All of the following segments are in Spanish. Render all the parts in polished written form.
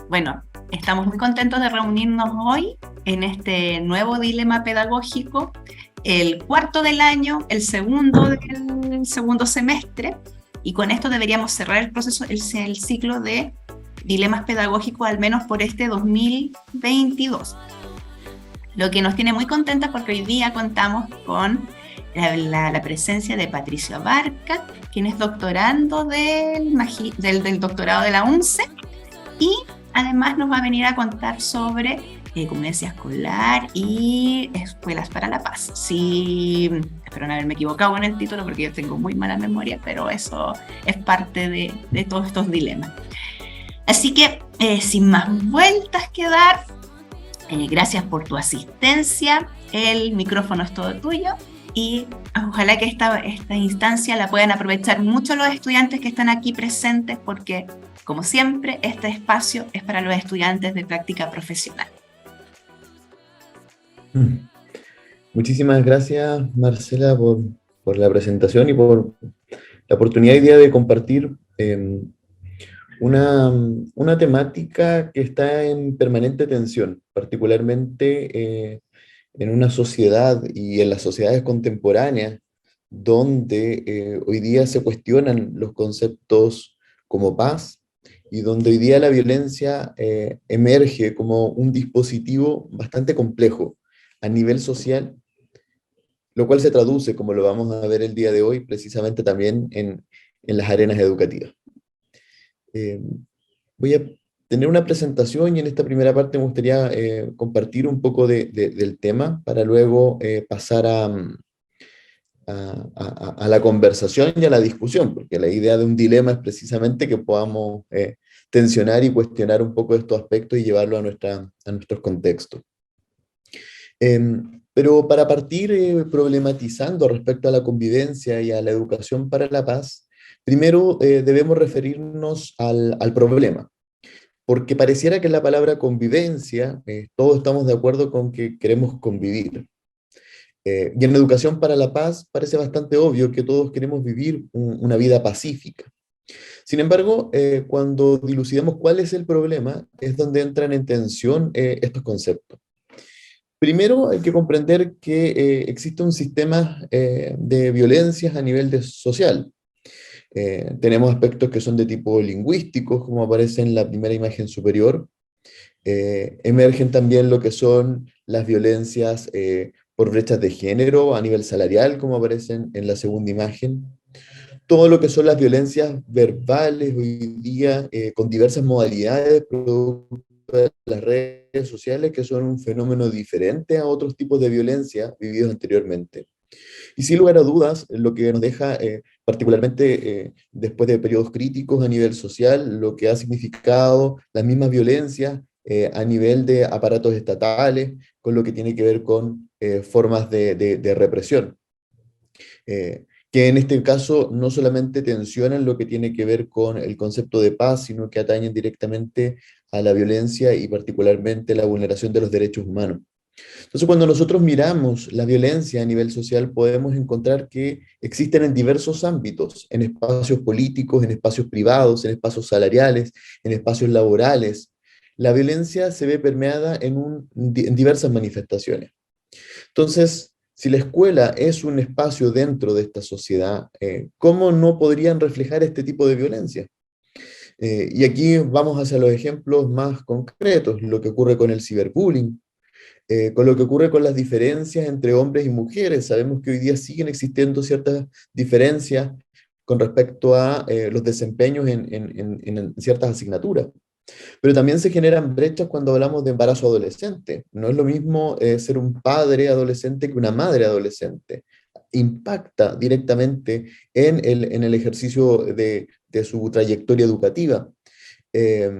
Bueno, estamos muy contentos de reunirnos hoy en este nuevo dilema pedagógico, el cuarto del año, el segundo del segundo semestre, y con esto deberíamos cerrar el proceso, el ciclo de dilemas pedagógicos, al menos por este 2022. Lo que nos tiene muy contentas porque hoy día contamos con la presencia de Patricio Abarca, quien es doctorando del doctorado de la UNCE, y además nos va a venir a contar sobre convivencia escolar y escuelas para la paz. Sí, espero no haberme equivocado en el título porque yo tengo muy mala memoria, pero eso es parte de todos estos dilemas. Así que, sin más vueltas que dar, gracias por tu asistencia. El micrófono es todo tuyo y ojalá que esta instancia la puedan aprovechar mucho los estudiantes que están aquí presentes, porque, como siempre, este espacio es para los estudiantes de práctica profesional. Muchísimas gracias, Marcela, por la presentación y por la oportunidad hoy día de compartir una temática que está en permanente tensión, particularmente en una sociedad y en las sociedades contemporáneas, donde hoy día se cuestionan los conceptos como paz y donde hoy día la violencia emerge como un dispositivo bastante complejo a nivel social, lo cual se traduce, como lo vamos a ver el día de hoy, precisamente también en las arenas educativas. Eh, Voy a tener una presentación y en esta primera parte me gustaría compartir un poco del tema para luego pasar a la conversación y a la discusión, porque la idea de un dilema es precisamente que podamos tensionar y cuestionar un poco estos aspectos y llevarlo a nuestros contextos. Pero para partir problematizando respecto a la convivencia y a la educación para la paz, primero debemos referirnos al problema, porque pareciera que en la palabra convivencia todos estamos de acuerdo con que queremos convivir. Y en la educación para la paz parece bastante obvio que todos queremos vivir una vida pacífica. Sin embargo, cuando dilucidamos cuál es el problema, es donde entran en tensión estos conceptos. Primero, hay que comprender que existe un sistema de violencias a nivel social. Tenemos aspectos que son de tipo lingüístico, como aparece en la primera imagen superior. Emergen también lo que son las violencias por brechas de género a nivel salarial, como aparecen en la segunda imagen. Todo lo que son las violencias verbales hoy día, con diversas modalidades, producto de las redes sociales, que son un fenómeno diferente a otros tipos de violencia vividos anteriormente. Y sin lugar a dudas, lo que nos deja, particularmente después de periodos críticos a nivel social, lo que ha significado las mismas violencias a nivel de aparatos estatales, con lo que tiene que ver con formas de represión. Que en este caso no solamente tensionan lo que tiene que ver con el concepto de paz, sino que atañen directamente a la violencia y particularmente la vulneración de los derechos humanos. Entonces, cuando nosotros miramos la violencia a nivel social, podemos encontrar que existen en diversos ámbitos, en espacios políticos, en espacios privados, en espacios salariales, en espacios laborales. La violencia se ve permeada en diversas manifestaciones. Entonces, si la escuela es un espacio dentro de esta sociedad, ¿cómo no podrían reflejar este tipo de violencia? Y aquí vamos hacia los ejemplos más concretos, lo que ocurre con el ciberbullying, con lo que ocurre con las diferencias entre hombres y mujeres. Sabemos que hoy día siguen existiendo ciertas diferencias con respecto a los desempeños en ciertas asignaturas. Pero también se generan brechas cuando hablamos de embarazo adolescente. No es lo mismo ser un padre adolescente que una madre adolescente. Impacta directamente en el ejercicio de su trayectoria educativa. Eh,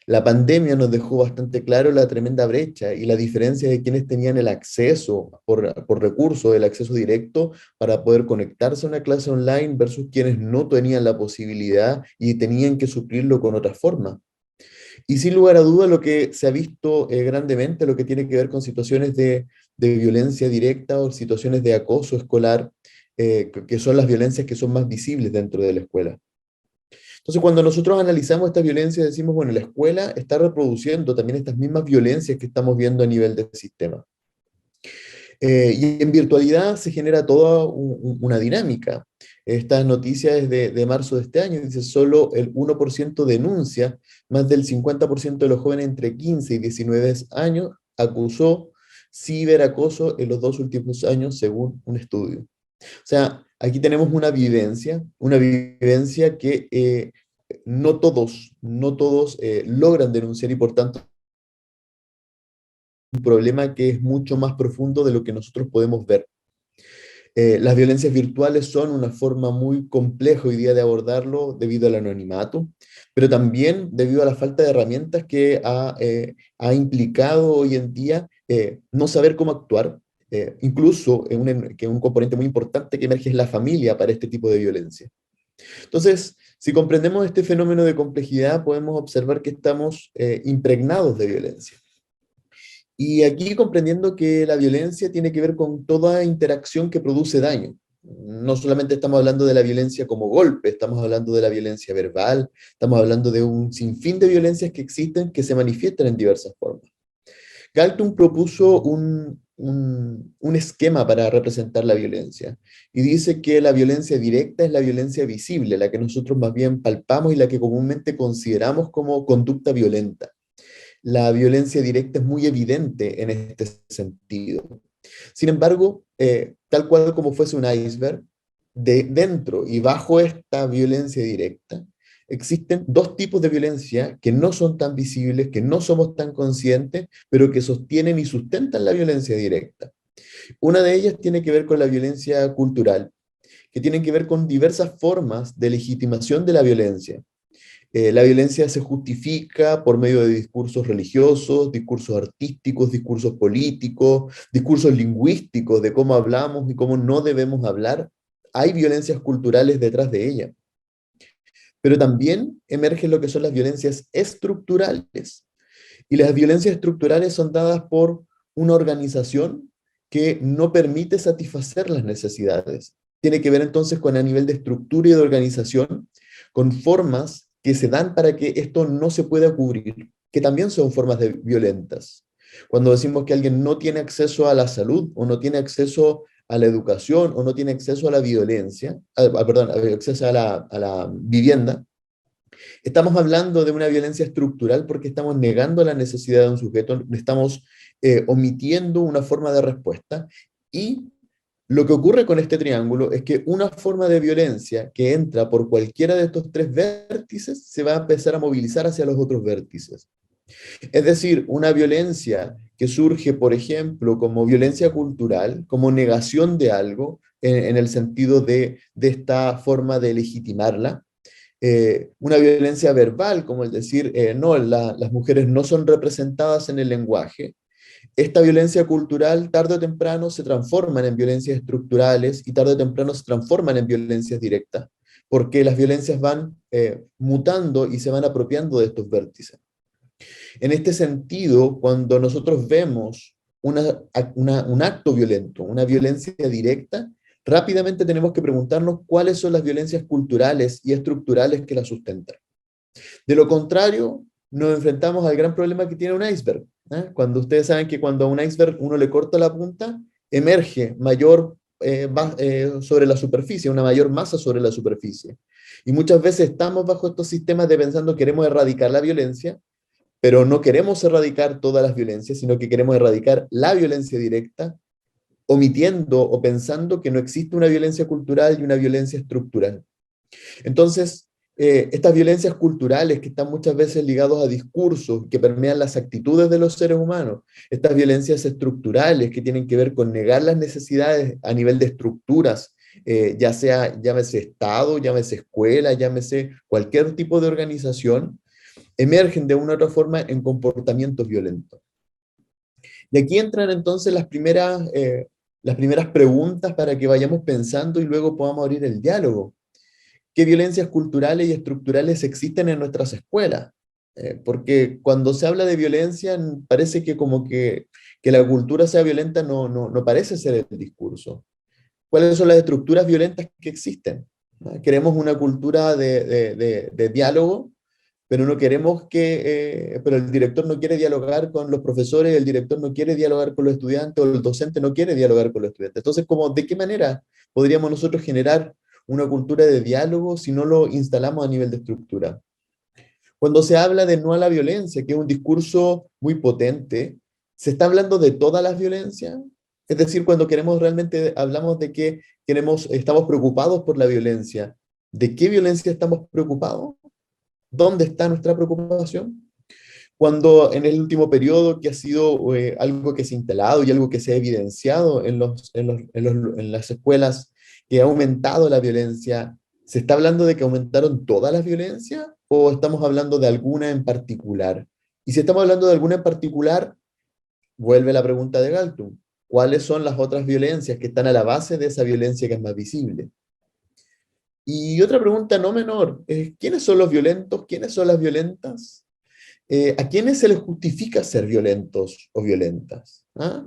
la pandemia nos dejó bastante claro la tremenda brecha y la diferencia de quienes tenían el acceso por recursos, el acceso directo para poder conectarse a una clase online versus quienes no tenían la posibilidad y tenían que suplirlo con otra forma. Y sin lugar a duda lo que se ha visto grandemente, lo que tiene que ver con situaciones de violencia directa o situaciones de acoso escolar, que son las violencias que son más visibles dentro de la escuela. Entonces, cuando nosotros analizamos esta violencia, decimos, bueno, la escuela está reproduciendo también estas mismas violencias que estamos viendo a nivel del sistema. Y en virtualidad se genera toda una dinámica. Esta noticia es de marzo de este año, dice solo el 1% denuncia, más del 50% de los jóvenes entre 15 y 19 años acusó ciberacoso en los 2 últimos años, según un estudio. O sea, aquí tenemos una vivencia que no todos logran denunciar y por tanto un problema que es mucho más profundo de lo que nosotros podemos ver. Las violencias virtuales son una forma muy compleja hoy día de abordarlo debido al anonimato, pero también debido a la falta de herramientas que ha implicado hoy en día no saber cómo actuar, incluso que un componente muy importante que emerge es la familia para este tipo de violencia. Entonces, si comprendemos este fenómeno de complejidad, podemos observar que estamos impregnados de violencia. Y aquí comprendiendo que la violencia tiene que ver con toda interacción que produce daño. No solamente estamos hablando de la violencia como golpe, estamos hablando de la violencia verbal, estamos hablando de un sinfín de violencias que existen, que se manifiestan en diversas formas. Galtung propuso un esquema para representar la violencia y dice que la violencia directa es la violencia visible, la que nosotros más bien palpamos y la que comúnmente consideramos como conducta violenta. La violencia directa es muy evidente en este sentido. Sin embargo, tal cual como fuese un iceberg, dentro y bajo esta violencia directa, existen dos tipos de violencia que no son tan visibles, que no somos tan conscientes, pero que sostienen y sustentan la violencia directa. Una de ellas tiene que ver con la violencia cultural, que tiene que ver con diversas formas de legitimación de la violencia. La violencia se justifica por medio de discursos religiosos, discursos artísticos, discursos políticos, discursos lingüísticos de cómo hablamos y cómo no debemos hablar. Hay violencias culturales detrás de ella. Pero también emergen lo que son las violencias estructurales. Y las violencias estructurales son dadas por una organización que no permite satisfacer las necesidades. Tiene que ver entonces con a nivel de estructura y de organización, con formas que se dan para que esto no se pueda cubrir, que también son formas violentas. Cuando decimos que alguien no tiene acceso a la salud o no tiene acceso a la educación o no tiene acceso a la violencia, perdón, acceso a la vivienda, estamos hablando de una violencia estructural porque estamos negando la necesidad de un sujeto, estamos omitiendo una forma de respuesta y lo que ocurre con este triángulo es que una forma de violencia que entra por cualquiera de estos tres vértices se va a empezar a movilizar hacia los otros vértices. Es decir, una violencia que surge, por ejemplo, como violencia cultural, como negación de algo, en el sentido de esta forma de legitimarla, una violencia verbal, como el decir, no, las mujeres no son representadas en el lenguaje. Esta violencia cultural tarde o temprano se transforman en violencias estructurales y tarde o temprano se transforman en violencias directas, porque las violencias van mutando y se van apropiando de estos vértices. En este sentido, cuando nosotros vemos un acto violento, una violencia directa, rápidamente tenemos que preguntarnos cuáles son las violencias culturales y estructurales que la sustentan. De lo contrario, nos enfrentamos al gran problema que tiene un iceberg. Cuando ustedes saben que cuando a un iceberg uno le corta la punta, emerge mayor sobre la superficie, una mayor masa sobre la superficie. Y muchas veces estamos bajo estos sistemas de pensando que queremos erradicar la violencia, pero no queremos erradicar todas las violencias, sino que queremos erradicar la violencia directa, omitiendo o pensando que no existe una violencia cultural y una violencia estructural. Entonces, estas violencias culturales que están muchas veces ligados a discursos que permean las actitudes de los seres humanos, estas violencias estructurales que tienen que ver con negar las necesidades a nivel de estructuras, ya sea, llámese Estado, llámese escuela, llámese cualquier tipo de organización, emergen de una u otra forma en comportamientos violentos. Y aquí entran entonces las primeras preguntas para que vayamos pensando y luego podamos abrir el diálogo. ¿Qué violencias culturales y estructurales existen en nuestras escuelas? Porque cuando se habla de violencia, parece que como que la cultura sea violenta no parece ser el discurso. ¿Cuáles son las estructuras violentas que existen? ¿no? Queremos una cultura de diálogo, pero no queremos pero el director no quiere dialogar con los profesores, el director no quiere dialogar con los estudiantes, o el docente no quiere dialogar con los estudiantes. Entonces, ¿de qué manera podríamos nosotros generar una cultura de diálogo si no lo instalamos a nivel de estructura? Cuando se habla de no a la violencia, que es un discurso muy potente, ¿se está hablando de todas las violencias? Es decir, cuando queremos realmente, hablamos de que estamos preocupados por la violencia. ¿De qué violencia estamos preocupados? ¿Dónde está nuestra preocupación? Cuando en el último periodo, que ha sido algo que se ha instalado y algo que se ha evidenciado en las escuelas, que ha aumentado la violencia, ¿se está hablando de que aumentaron todas las violencias o estamos hablando de alguna en particular? Y si estamos hablando de alguna en particular, vuelve la pregunta de Galtung: ¿cuáles son las otras violencias que están a la base de esa violencia que es más visible? Y otra pregunta no menor es: ¿quiénes son los violentos? ¿Quiénes son las violentas? ¿A quiénes se les justifica ser violentos o violentas? ¿Ah?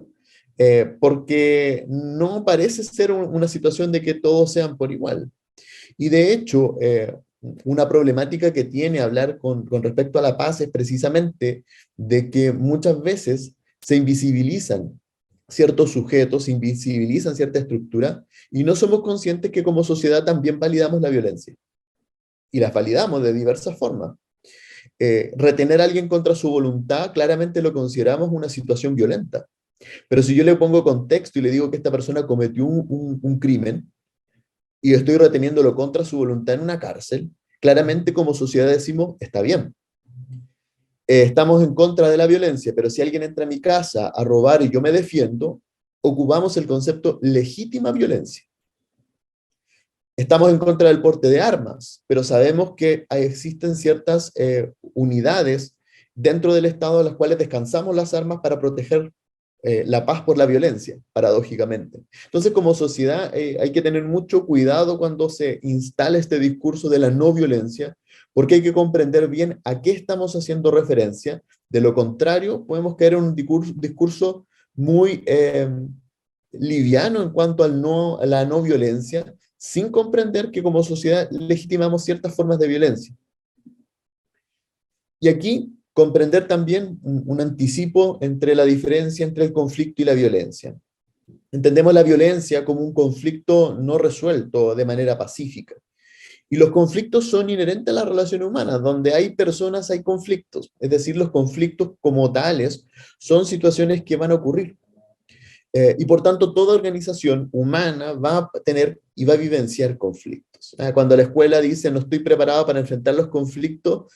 Porque no parece ser una situación de que todos sean por igual. Y de hecho, una problemática que tiene hablar con respecto a la paz es precisamente de que muchas veces se invisibilizan ciertos sujetos, se invisibilizan cierta estructura y no somos conscientes que como sociedad también validamos la violencia. Y las validamos de diversas formas. Retener a alguien contra su voluntad claramente lo consideramos una situación violenta. Pero si yo le pongo contexto y le digo que esta persona cometió un crimen, y estoy reteniéndolo contra su voluntad en una cárcel, claramente como sociedad decimos, está bien. Estamos en contra de la violencia, pero si alguien entra a mi casa a robar y yo me defiendo, ocupamos el concepto legítima violencia. Estamos en contra del porte de armas, pero sabemos que existen ciertas unidades dentro del Estado a las cuales descansamos las armas para proteger la paz por la violencia, paradójicamente. Entonces, como sociedad, hay que tener mucho cuidado cuando se instala este discurso de la no violencia, porque hay que comprender bien a qué estamos haciendo referencia. De lo contrario, podemos caer en un discurso muy liviano en cuanto a la no violencia, sin comprender que como sociedad legitimamos ciertas formas de violencia. Y aquí comprender también un anticipo entre la diferencia entre el conflicto y la violencia. Entendemos la violencia como un conflicto no resuelto de manera pacífica. Y los conflictos son inherentes a las relaciones humanas. Donde hay personas hay conflictos. Es decir, los conflictos como tales son situaciones que van a ocurrir. Y por tanto, toda organización humana va a tener y va a vivenciar conflictos. Cuando la escuela dice no estoy preparado para enfrentar los conflictos,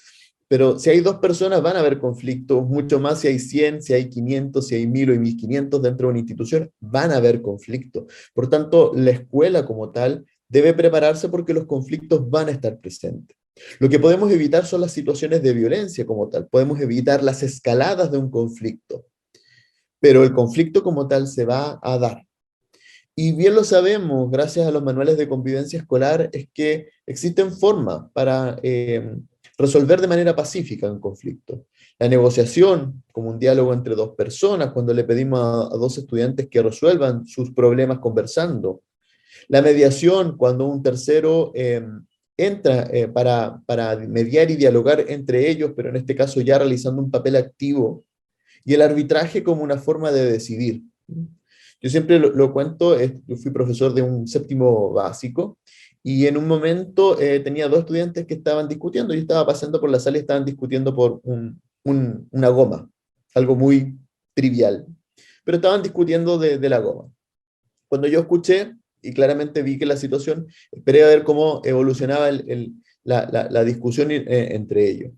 pero si hay dos personas van a haber conflictos, mucho más si hay 100, si hay 500, si hay 1000 o 1500 dentro de una institución, van a haber conflictos. Por tanto, la escuela como tal debe prepararse porque los conflictos van a estar presentes. Lo que podemos evitar son las situaciones de violencia como tal, podemos evitar las escaladas de un conflicto, pero el conflicto como tal se va a dar. Y bien lo sabemos, gracias a los manuales de convivencia escolar, es que existen formas para resolver de manera pacífica un conflicto. La negociación, como un diálogo entre dos personas, cuando le pedimos a dos estudiantes que resuelvan sus problemas conversando. La mediación, cuando un tercero entra para mediar y dialogar entre ellos, pero en este caso ya realizando un papel activo. Y el arbitraje como una forma de decidir. Yo siempre lo cuento, yo fui profesor de un séptimo básico y en un momento tenía dos estudiantes que estaban discutiendo. Yo estaba pasando por la sala y estaban discutiendo por una goma, algo muy trivial, pero estaban discutiendo de la goma. Cuando yo escuché y claramente vi que la situación, esperé a ver cómo evolucionaba la discusión entre ellos.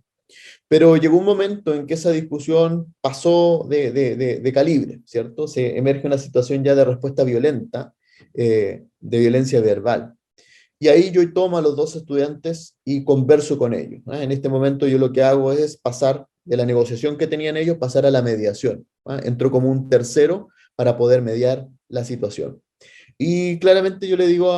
Pero llegó un momento en que esa discusión pasó de calibre, ¿cierto? Se emerge una situación ya de respuesta violenta, de violencia verbal. Y ahí yo tomo a los dos estudiantes y converso con ellos, ¿no? En este momento yo lo que hago es pasar de la negociación que tenían ellos, pasar a la mediación, ¿no? Entro como un tercero para poder mediar la situación. Y claramente yo le digo,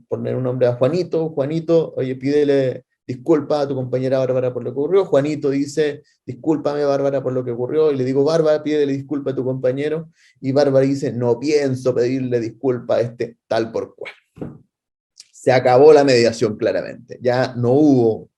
poner un nombre a Juanito: Juanito, oye, pídele disculpa a tu compañera Bárbara por lo que ocurrió. Juanito dice, discúlpame Bárbara por lo que ocurrió. Y le digo, Bárbara, pídele disculpa a tu compañero. Y Bárbara dice, no pienso pedirle disculpa a este tal por cual. se acabó la mediación claramente, ya no hubo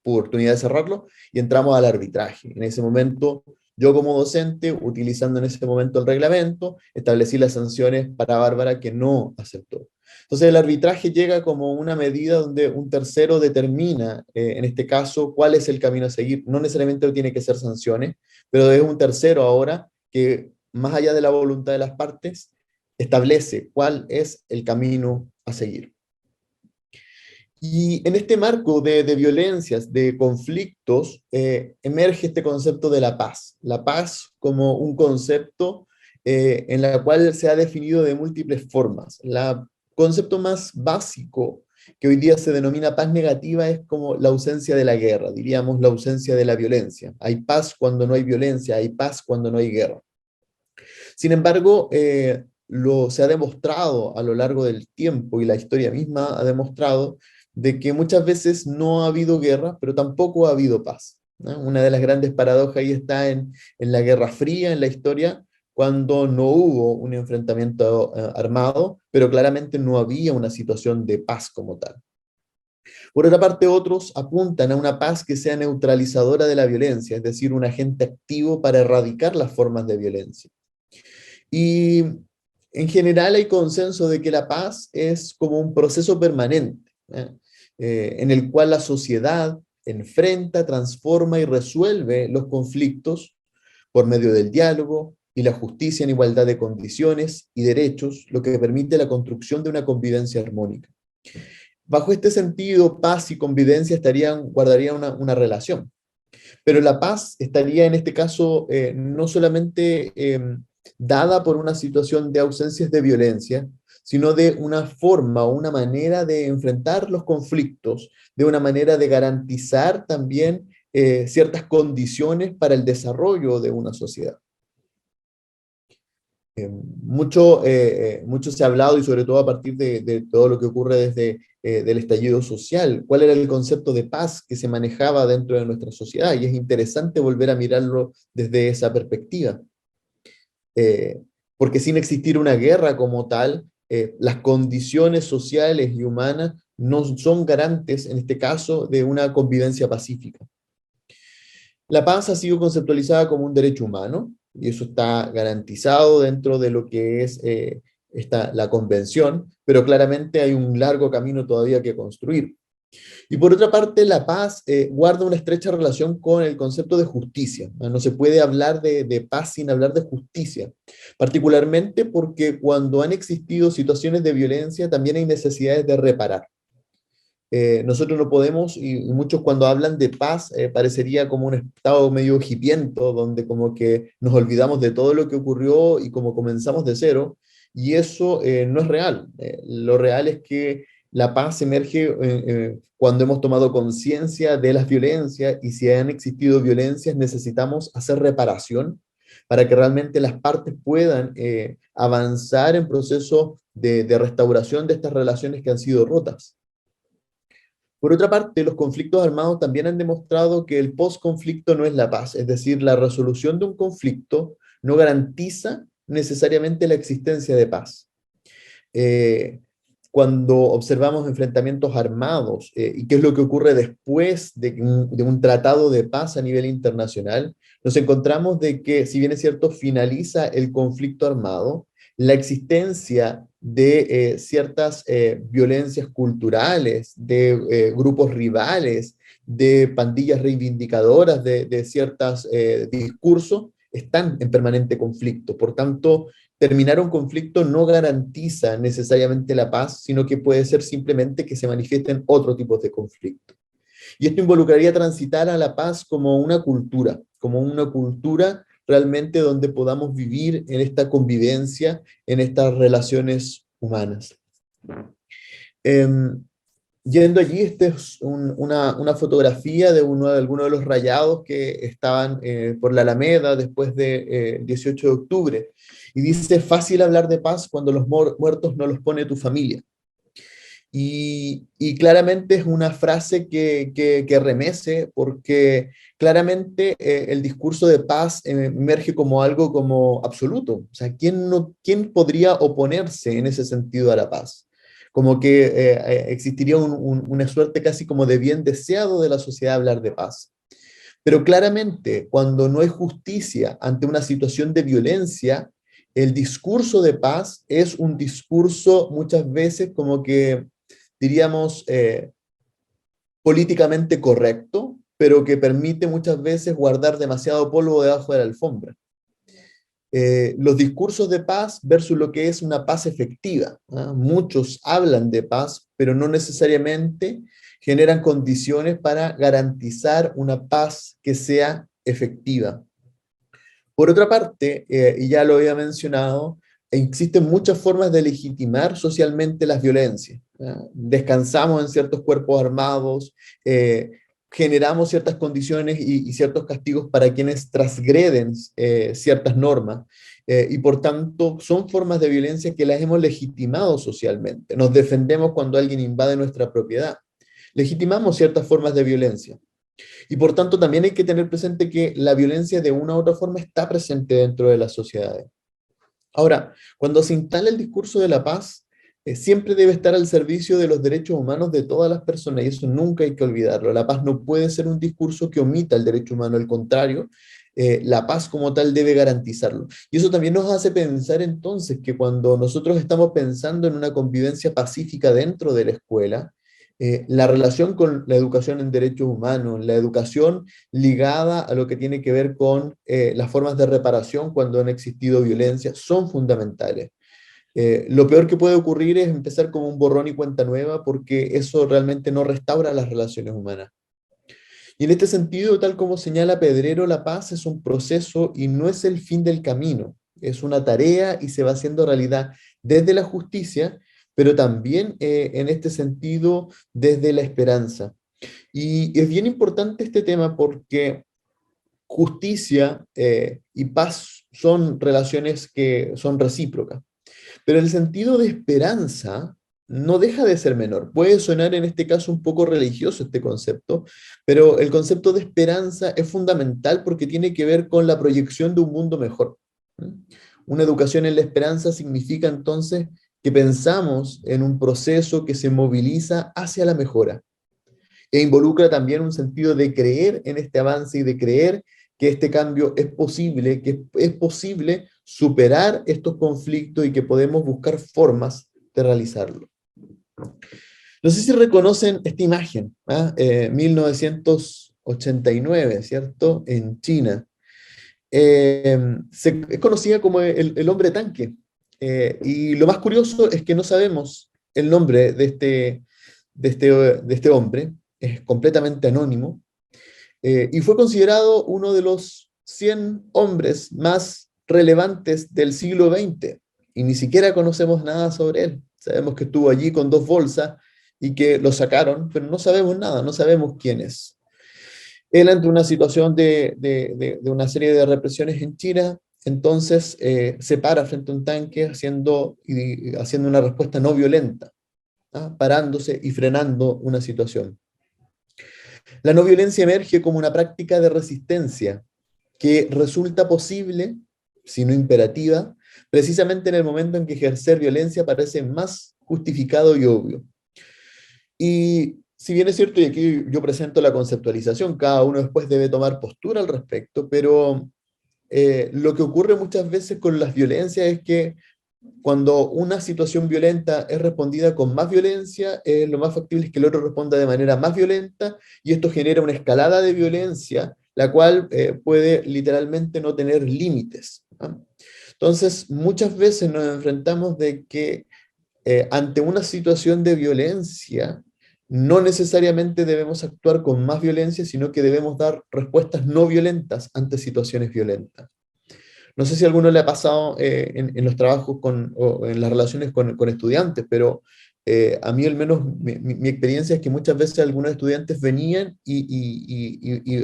oportunidad de cerrarlo y entramos al arbitraje. En ese momento, yo como docente, utilizando en ese momento el reglamento, establecí las sanciones para Bárbara que no aceptó. Entonces el arbitraje llega como una medida donde un tercero determina, en este caso, cuál es el camino a seguir. No necesariamente tiene que ser sanciones, pero es un tercero ahora que, más allá de la voluntad de las partes, establece cuál es el camino a seguir. Y en este marco de violencias, de conflictos, emerge este concepto de la paz como un concepto en la cual se ha definido de múltiples formas. El concepto más básico que hoy día se denomina paz negativa es como la ausencia de la guerra, diríamos la ausencia de la violencia. Hay paz cuando no hay violencia, hay paz cuando no hay guerra. Sin embargo, se ha demostrado a lo largo del tiempo y la historia misma ha demostrado de que muchas veces no ha habido guerra, pero tampoco ha habido paz, ¿no? Una de las grandes paradojas ahí está en la Guerra Fría, en la historia, cuando no hubo un enfrentamiento armado, pero claramente no había una situación de paz como tal. Por otra parte, otros apuntan a una paz que sea neutralizadora de la violencia, es decir, un agente activo para erradicar las formas de violencia. Y en general hay consenso de que la paz es como un proceso permanente, ¿eh? En el cual la sociedad enfrenta, transforma y resuelve los conflictos por medio del diálogo y la justicia en igualdad de condiciones y derechos, lo que permite la construcción de una convivencia armónica. Bajo este sentido, paz y convivencia guardarían una relación, pero la paz estaría en este caso no solamente dada por una situación de ausencias de violencia, sino de una forma o una manera de enfrentar los conflictos, de una manera de garantizar también ciertas condiciones para el desarrollo de una sociedad. Mucho se ha hablado, y sobre todo a partir de todo lo que ocurre desde del estallido social, cuál era el concepto de paz que se manejaba dentro de nuestra sociedad, y es interesante volver a mirarlo desde esa perspectiva. Eh, Porque sin existir una guerra como tal, las condiciones sociales y humanas no son garantes, en este caso, de una convivencia pacífica. La paz ha sido conceptualizada como un derecho humano, y eso está garantizado dentro de lo que es la convención, pero claramente hay un largo camino todavía que construir. Y por otra parte, la paz guarda una estrecha relación con el concepto de justicia. No se puede hablar de paz sin hablar de justicia, particularmente porque cuando han existido situaciones de violencia, también hay necesidades de reparar. Nosotros no podemos, y muchos cuando hablan de paz, parecería como un estado medio hipiento, donde como que nos olvidamos de todo lo que ocurrió y como comenzamos de cero, y eso no es real. Lo real es que la paz emerge cuando hemos tomado conciencia de las violencias, y si han existido violencias necesitamos hacer reparación para que realmente las partes puedan avanzar en proceso de restauración de estas relaciones que han sido rotas. Por otra parte, los conflictos armados también han demostrado que el post-conflicto no es la paz, es decir, la resolución de un conflicto no garantiza necesariamente la existencia de paz. Eh, Cuando observamos enfrentamientos armados y qué es lo que ocurre después de un tratado de paz a nivel internacional, nos encontramos de que, si bien es cierto, finaliza el conflicto armado, la existencia de ciertas violencias culturales, de grupos rivales, de pandillas reivindicadoras de ciertos discursos, están en permanente conflicto. Por tanto, terminar un conflicto no garantiza necesariamente la paz, sino que puede ser simplemente que se manifiesten otro tipo de conflicto. Y esto involucraría transitar a la paz como una cultura realmente donde podamos vivir en esta convivencia, en estas relaciones humanas. Yendo allí, esta es una fotografía de alguno de los rayados que estaban por la Alameda después del 18 de octubre. Y dice: fácil hablar de paz cuando los muertos no los pone tu familia. Y claramente es una frase que remece, porque claramente el discurso de paz emerge como algo como absoluto. O sea, ¿quién podría oponerse en ese sentido a la paz? como que existiría una suerte casi como de bien deseado de la sociedad hablar de paz. Pero claramente, cuando no hay justicia ante una situación de violencia, el discurso de paz es un discurso muchas veces como que, diríamos, políticamente correcto, pero que permite muchas veces guardar demasiado polvo debajo de la alfombra. Los discursos de paz versus lo que es una paz efectiva. ¿Ah? Muchos hablan de paz, pero no necesariamente generan condiciones para garantizar una paz que sea efectiva. Por otra parte, y ya lo había mencionado, existen muchas formas de legitimar socialmente las violencias. ¿Ah? Descansamos en ciertos cuerpos armados, generamos ciertas condiciones y ciertos castigos para quienes transgreden ciertas normas, y por tanto son formas de violencia que las hemos legitimado socialmente. Nos defendemos cuando alguien invade nuestra propiedad. Legitimamos ciertas formas de violencia. Y por tanto también hay que tener presente que la violencia de una u otra forma está presente dentro de las sociedades. Ahora, cuando se instala el discurso de la paz, siempre debe estar al servicio de los derechos humanos de todas las personas, y eso nunca hay que olvidarlo. La paz no puede ser un discurso que omita el derecho humano, al contrario, la paz como tal debe garantizarlo. Y eso también nos hace pensar entonces que cuando nosotros estamos pensando en una convivencia pacífica dentro de la escuela, la relación con la educación en derechos humanos, la educación ligada a lo que tiene que ver con las formas de reparación cuando han existido violencia, son fundamentales. Lo peor que puede ocurrir es empezar como un borrón y cuenta nueva, porque eso realmente no restaura las relaciones humanas. Y en este sentido, tal como señala Pedrero, la paz es un proceso y no es el fin del camino. Es una tarea y se va haciendo realidad desde la justicia, pero también en este sentido desde la esperanza. Y es bien importante este tema porque justicia y paz son relaciones que son recíprocas. Pero el sentido de esperanza no deja de ser menor. Puede sonar en este caso un poco religioso este concepto, pero el concepto de esperanza es fundamental porque tiene que ver con la proyección de un mundo mejor. Una educación en la esperanza significa entonces que pensamos en un proceso que se moviliza hacia la mejora e involucra también un sentido de creer en este avance y de creer que este cambio es posible, que es posible superar estos conflictos y que podemos buscar formas de realizarlo. No sé si reconocen esta imagen, 1989, ¿cierto? En China. Es conocida como el hombre tanque. Y lo más curioso es que no sabemos el nombre de este hombre, es completamente anónimo, y fue considerado uno de los 100 hombres más relevantes del siglo XX, y ni siquiera conocemos nada sobre él. Sabemos que estuvo allí con 2 bolsas y que lo sacaron, pero no sabemos nada, no sabemos quién es. Él, ante una situación de una serie de represiones en China, entonces se para frente a un tanque haciendo una respuesta no violenta, parándose y frenando una situación. La no violencia emerge como una práctica de resistencia que resulta posible, si no imperativa, precisamente en el momento en que ejercer violencia parece más justificado y obvio. Y si bien es cierto, y aquí yo presento la conceptualización, cada uno después debe tomar postura al respecto, pero lo que ocurre muchas veces con las violencias es que cuando una situación violenta es respondida con más violencia, lo más factible es que el otro responda de manera más violenta, y esto genera una escalada de violencia, la cual puede literalmente no tener límites, ¿no? Entonces, muchas veces nos enfrentamos de que ante una situación de violencia, no necesariamente debemos actuar con más violencia, sino que debemos dar respuestas no violentas ante situaciones violentas. No sé si a alguno le ha pasado en los trabajos o en las relaciones con estudiantes, pero a mí al menos mi experiencia es que muchas veces algunos estudiantes venían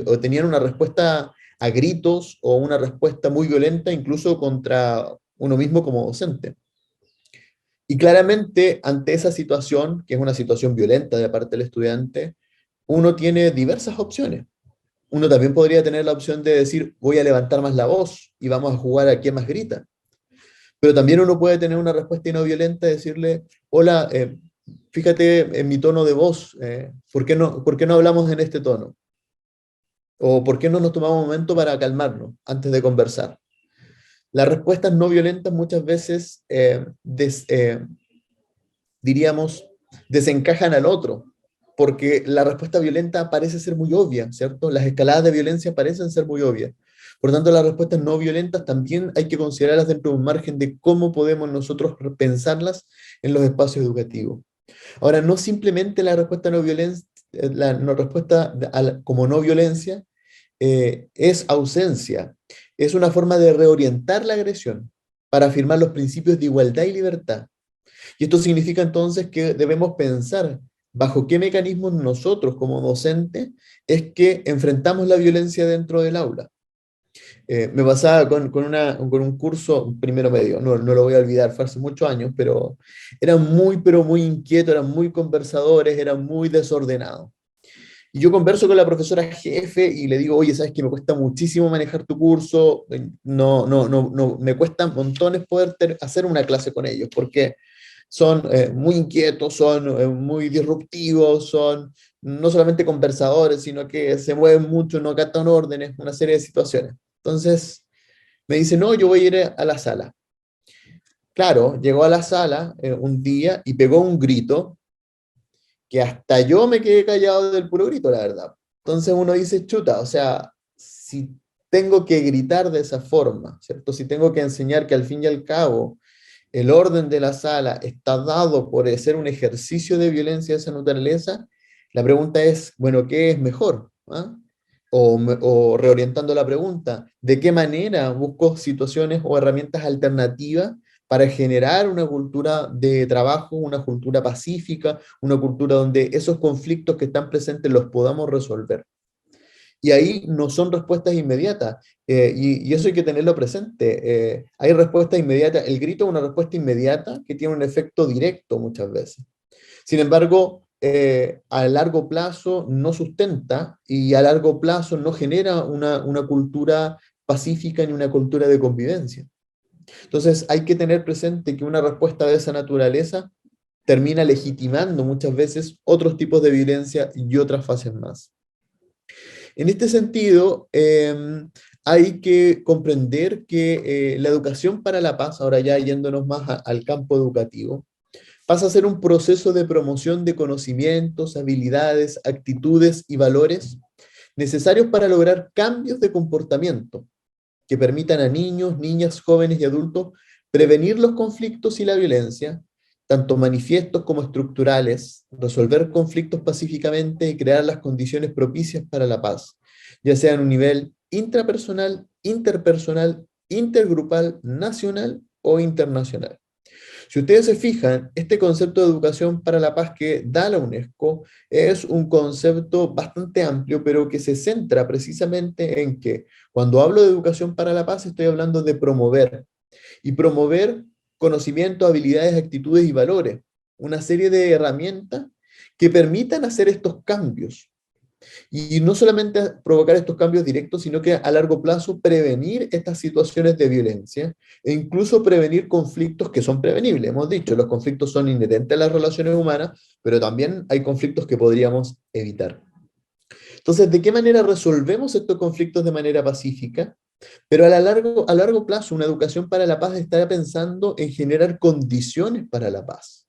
o tenían una respuesta a gritos o una respuesta muy violenta incluso contra uno mismo como docente. Y claramente ante esa situación, que es una situación violenta de parte del estudiante, uno tiene diversas opciones. Uno también podría tener la opción de decir, voy a levantar más la voz y vamos a jugar a quién más grita. Pero también uno puede tener una respuesta no violenta y decirle, hola, fíjate en mi tono de voz, por qué no hablamos en este tono? ¿O por qué no nos tomamos un momento para calmarnos antes de conversar? Las respuestas no violentas muchas veces, diríamos, desencajan al otro, porque la respuesta violenta parece ser muy obvia, ¿cierto? Las escaladas de violencia parecen ser muy obvias. Por tanto, las respuestas no violentas también hay que considerarlas dentro de un margen de cómo podemos nosotros pensarlas en los espacios educativos. Ahora, no simplemente la respuesta no violencia, la no respuesta como no violencia es ausencia, es una forma de reorientar la agresión para afirmar los principios de igualdad y libertad. Y esto significa entonces que debemos pensar bajo qué mecanismos nosotros como docentes es que enfrentamos la violencia dentro del aula. Me pasaba con un curso primero medio, no lo voy a olvidar, fue hace muchos años, pero muy inquietos, eran muy conversadores, eran muy desordenados. Y yo converso con la profesora jefe y le digo, oye, sabes que me cuesta muchísimo manejar tu curso, no, me cuesta montones poder hacer una clase con ellos, porque son muy inquietos, son muy disruptivos, son no solamente conversadores, sino que se mueven mucho, no acatan órdenes, una serie de situaciones. Entonces me dice, no, yo voy a ir a la sala. Claro, llegó a la sala un día y pegó un grito que hasta yo me quedé callado del puro grito, la verdad. Entonces uno dice, chuta, o sea, si tengo que gritar de esa forma, ¿cierto? Si tengo que enseñar que al fin y al cabo el orden de la sala está dado por ser un ejercicio de violencia de esa naturaleza, la pregunta es, bueno, ¿qué es mejor? ¿Ah? O reorientando la pregunta, ¿de qué manera busco situaciones o herramientas alternativas para generar una cultura de trabajo, una cultura pacífica, una cultura donde esos conflictos que están presentes los podamos resolver? Y ahí no son respuestas inmediatas, y eso hay que tenerlo presente. Hay respuesta inmediata, el grito es una respuesta inmediata que tiene un efecto directo muchas veces. Sin embargo, a largo plazo no sustenta y a largo plazo no genera una cultura pacífica ni una cultura de convivencia. Entonces hay que tener presente que una respuesta de esa naturaleza termina legitimando muchas veces otros tipos de violencia y otras fases más. En este sentido, hay que comprender que la educación para la paz, ahora ya yéndonos más al campo educativo, pasa a ser un proceso de promoción de conocimientos, habilidades, actitudes y valores necesarios para lograr cambios de comportamiento que permitan a niños, niñas, jóvenes y adultos prevenir los conflictos y la violencia, tanto manifiestos como estructurales, resolver conflictos pacíficamente y crear las condiciones propicias para la paz, ya sea en un nivel intrapersonal, interpersonal, intergrupal, nacional o internacional. Si ustedes se fijan, este concepto de educación para la paz que da la UNESCO es un concepto bastante amplio, pero que se centra precisamente en que cuando hablo de educación para la paz estoy hablando de promover y promover conocimiento, habilidades, actitudes y valores, una serie de herramientas que permitan hacer estos cambios y no solamente provocar estos cambios directos, sino que a largo plazo prevenir estas situaciones de violencia e incluso prevenir conflictos que son prevenibles. Hemos dicho, los conflictos son inherentes a las relaciones humanas, pero también hay conflictos que podríamos evitar. Entonces, ¿de qué manera resolvemos estos conflictos de manera pacífica? Pero a largo plazo, una educación para la paz está pensando en generar condiciones para la paz.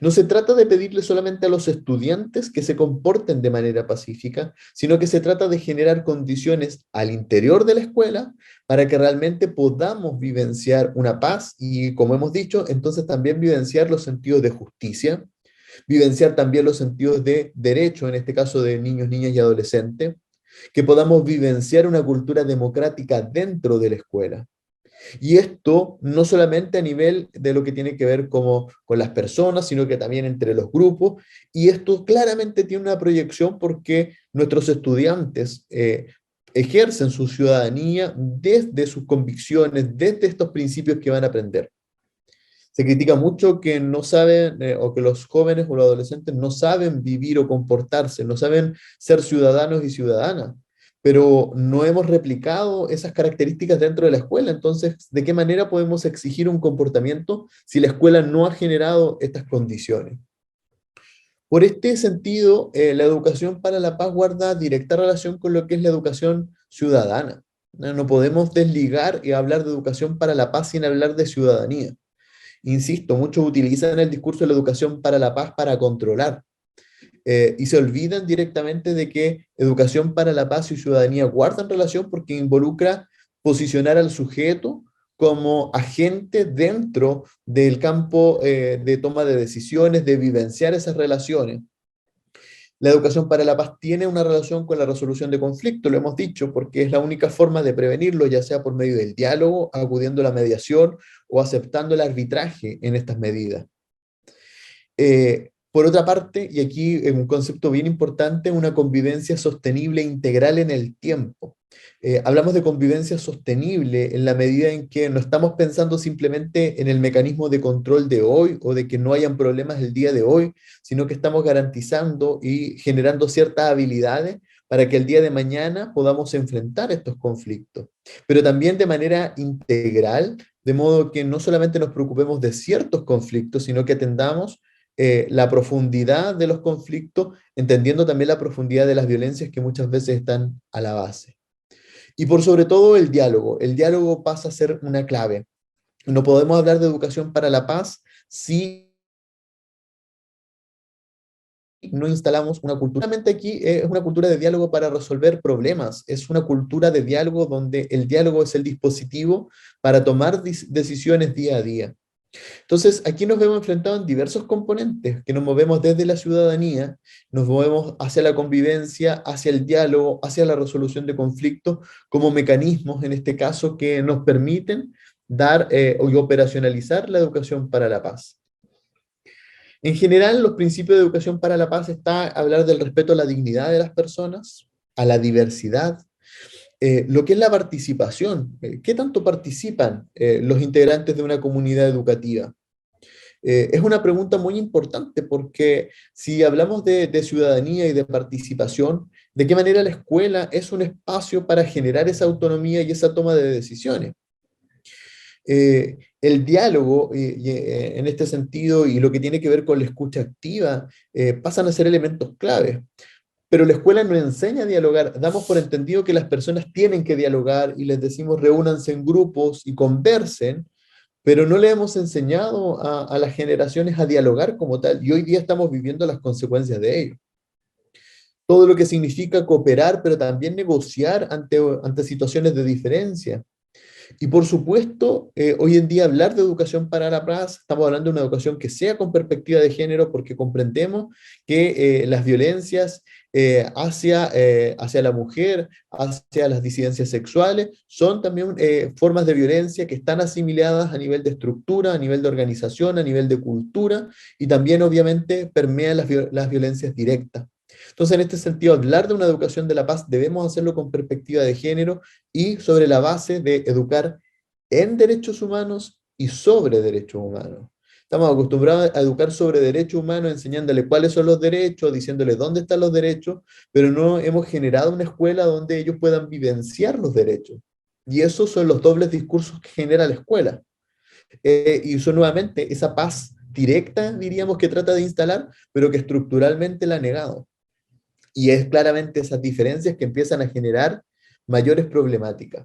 No se trata de pedirle solamente a los estudiantes que se comporten de manera pacífica, sino que se trata de generar condiciones al interior de la escuela para que realmente podamos vivenciar una paz y, como hemos dicho, entonces también vivenciar los sentidos de justicia, vivenciar también los sentidos de derecho, en este caso de niños, niñas y adolescentes, que podamos vivenciar una cultura democrática dentro de la escuela. Y esto no solamente a nivel de lo que tiene que ver como con las personas, sino que también entre los grupos. Y esto claramente tiene una proyección porque nuestros estudiantes ejercen su ciudadanía desde sus convicciones, desde estos principios que van a aprender. Se critica mucho que no saben, o que los jóvenes o los adolescentes no saben vivir o comportarse, no saben ser ciudadanos y ciudadanas, pero no hemos replicado esas características dentro de la escuela. Entonces, ¿de qué manera podemos exigir un comportamiento si la escuela no ha generado estas condiciones? Por este sentido, la educación para la paz guarda directa relación con lo que es la educación ciudadana. No podemos desligar y hablar de educación para la paz sin hablar de ciudadanía. Insisto, muchos utilizan el discurso de la educación para la paz para controlar, y se olvidan directamente de que educación para la paz y ciudadanía guardan relación porque involucra posicionar al sujeto como agente dentro del campo de toma de decisiones, de vivenciar esas relaciones. La educación para la paz tiene una relación con la resolución de conflictos, lo hemos dicho, porque es la única forma de prevenirlo, ya sea por medio del diálogo, acudiendo a la mediación o aceptando el arbitraje en estas medidas. Por otra parte, y aquí es un concepto bien importante, una convivencia sostenible e integral en el tiempo. Hablamos de convivencia sostenible en la medida en que no estamos pensando simplemente en el mecanismo de control de hoy o de que no hayan problemas el día de hoy, sino que estamos garantizando y generando ciertas habilidades para que el día de mañana podamos enfrentar estos conflictos, pero también de manera integral, de modo que no solamente nos preocupemos de ciertos conflictos, sino que atendamos la profundidad de los conflictos, entendiendo también la profundidad de las violencias que muchas veces están a la base. Y por sobre todo el diálogo. El diálogo pasa a ser una clave. No podemos hablar de educación para la paz si no instalamos una cultura. Realmente aquí es una cultura de diálogo para resolver problemas, es una cultura de diálogo donde el diálogo es el dispositivo para tomar decisiones día a día. Entonces, aquí nos vemos enfrentados en diversos componentes, que nos movemos desde la ciudadanía, nos movemos hacia la convivencia, hacia el diálogo, hacia la resolución de conflictos, como mecanismos, en este caso, que nos permiten dar y operacionalizar la educación para la paz. En general, los principios de educación para la paz está hablar del respeto a la dignidad de las personas, a la diversidad, lo que es la participación. ¿Qué tanto participan los integrantes de una comunidad educativa? Es una pregunta muy importante porque si hablamos de ciudadanía y de participación, ¿de qué manera la escuela es un espacio para generar esa autonomía y esa toma de decisiones? El diálogo, en este sentido, y lo que tiene que ver con la escucha activa, pasan a ser elementos claves. Pero la escuela no enseña a dialogar. Damos por entendido que las personas tienen que dialogar y les decimos reúnanse en grupos y conversen, pero no le hemos enseñado a las generaciones a dialogar como tal, y hoy día estamos viviendo las consecuencias de ello. Todo lo que significa cooperar, pero también negociar ante situaciones de diferencia. Y por supuesto, hoy en día hablar de educación para la paz, estamos hablando de una educación que sea con perspectiva de género, porque comprendemos que las violencias hacia la mujer, hacia las disidencias sexuales, son también formas de violencia que están asimiladas a nivel de estructura, a nivel de organización, a nivel de cultura, y también obviamente permean las violencias directas. Entonces, en este sentido, hablar de una educación de la paz debemos hacerlo con perspectiva de género y sobre la base de educar en derechos humanos y sobre derechos humanos. Estamos acostumbrados a educar sobre derechos humanos, enseñándole cuáles son los derechos, diciéndole dónde están los derechos, pero no hemos generado una escuela donde ellos puedan vivenciar los derechos. Y esos son los dobles discursos que genera la escuela. Y son nuevamente esa paz directa, diríamos, que trata de instalar, pero que estructuralmente la ha negado. Y es claramente esas diferencias que empiezan a generar mayores problemáticas.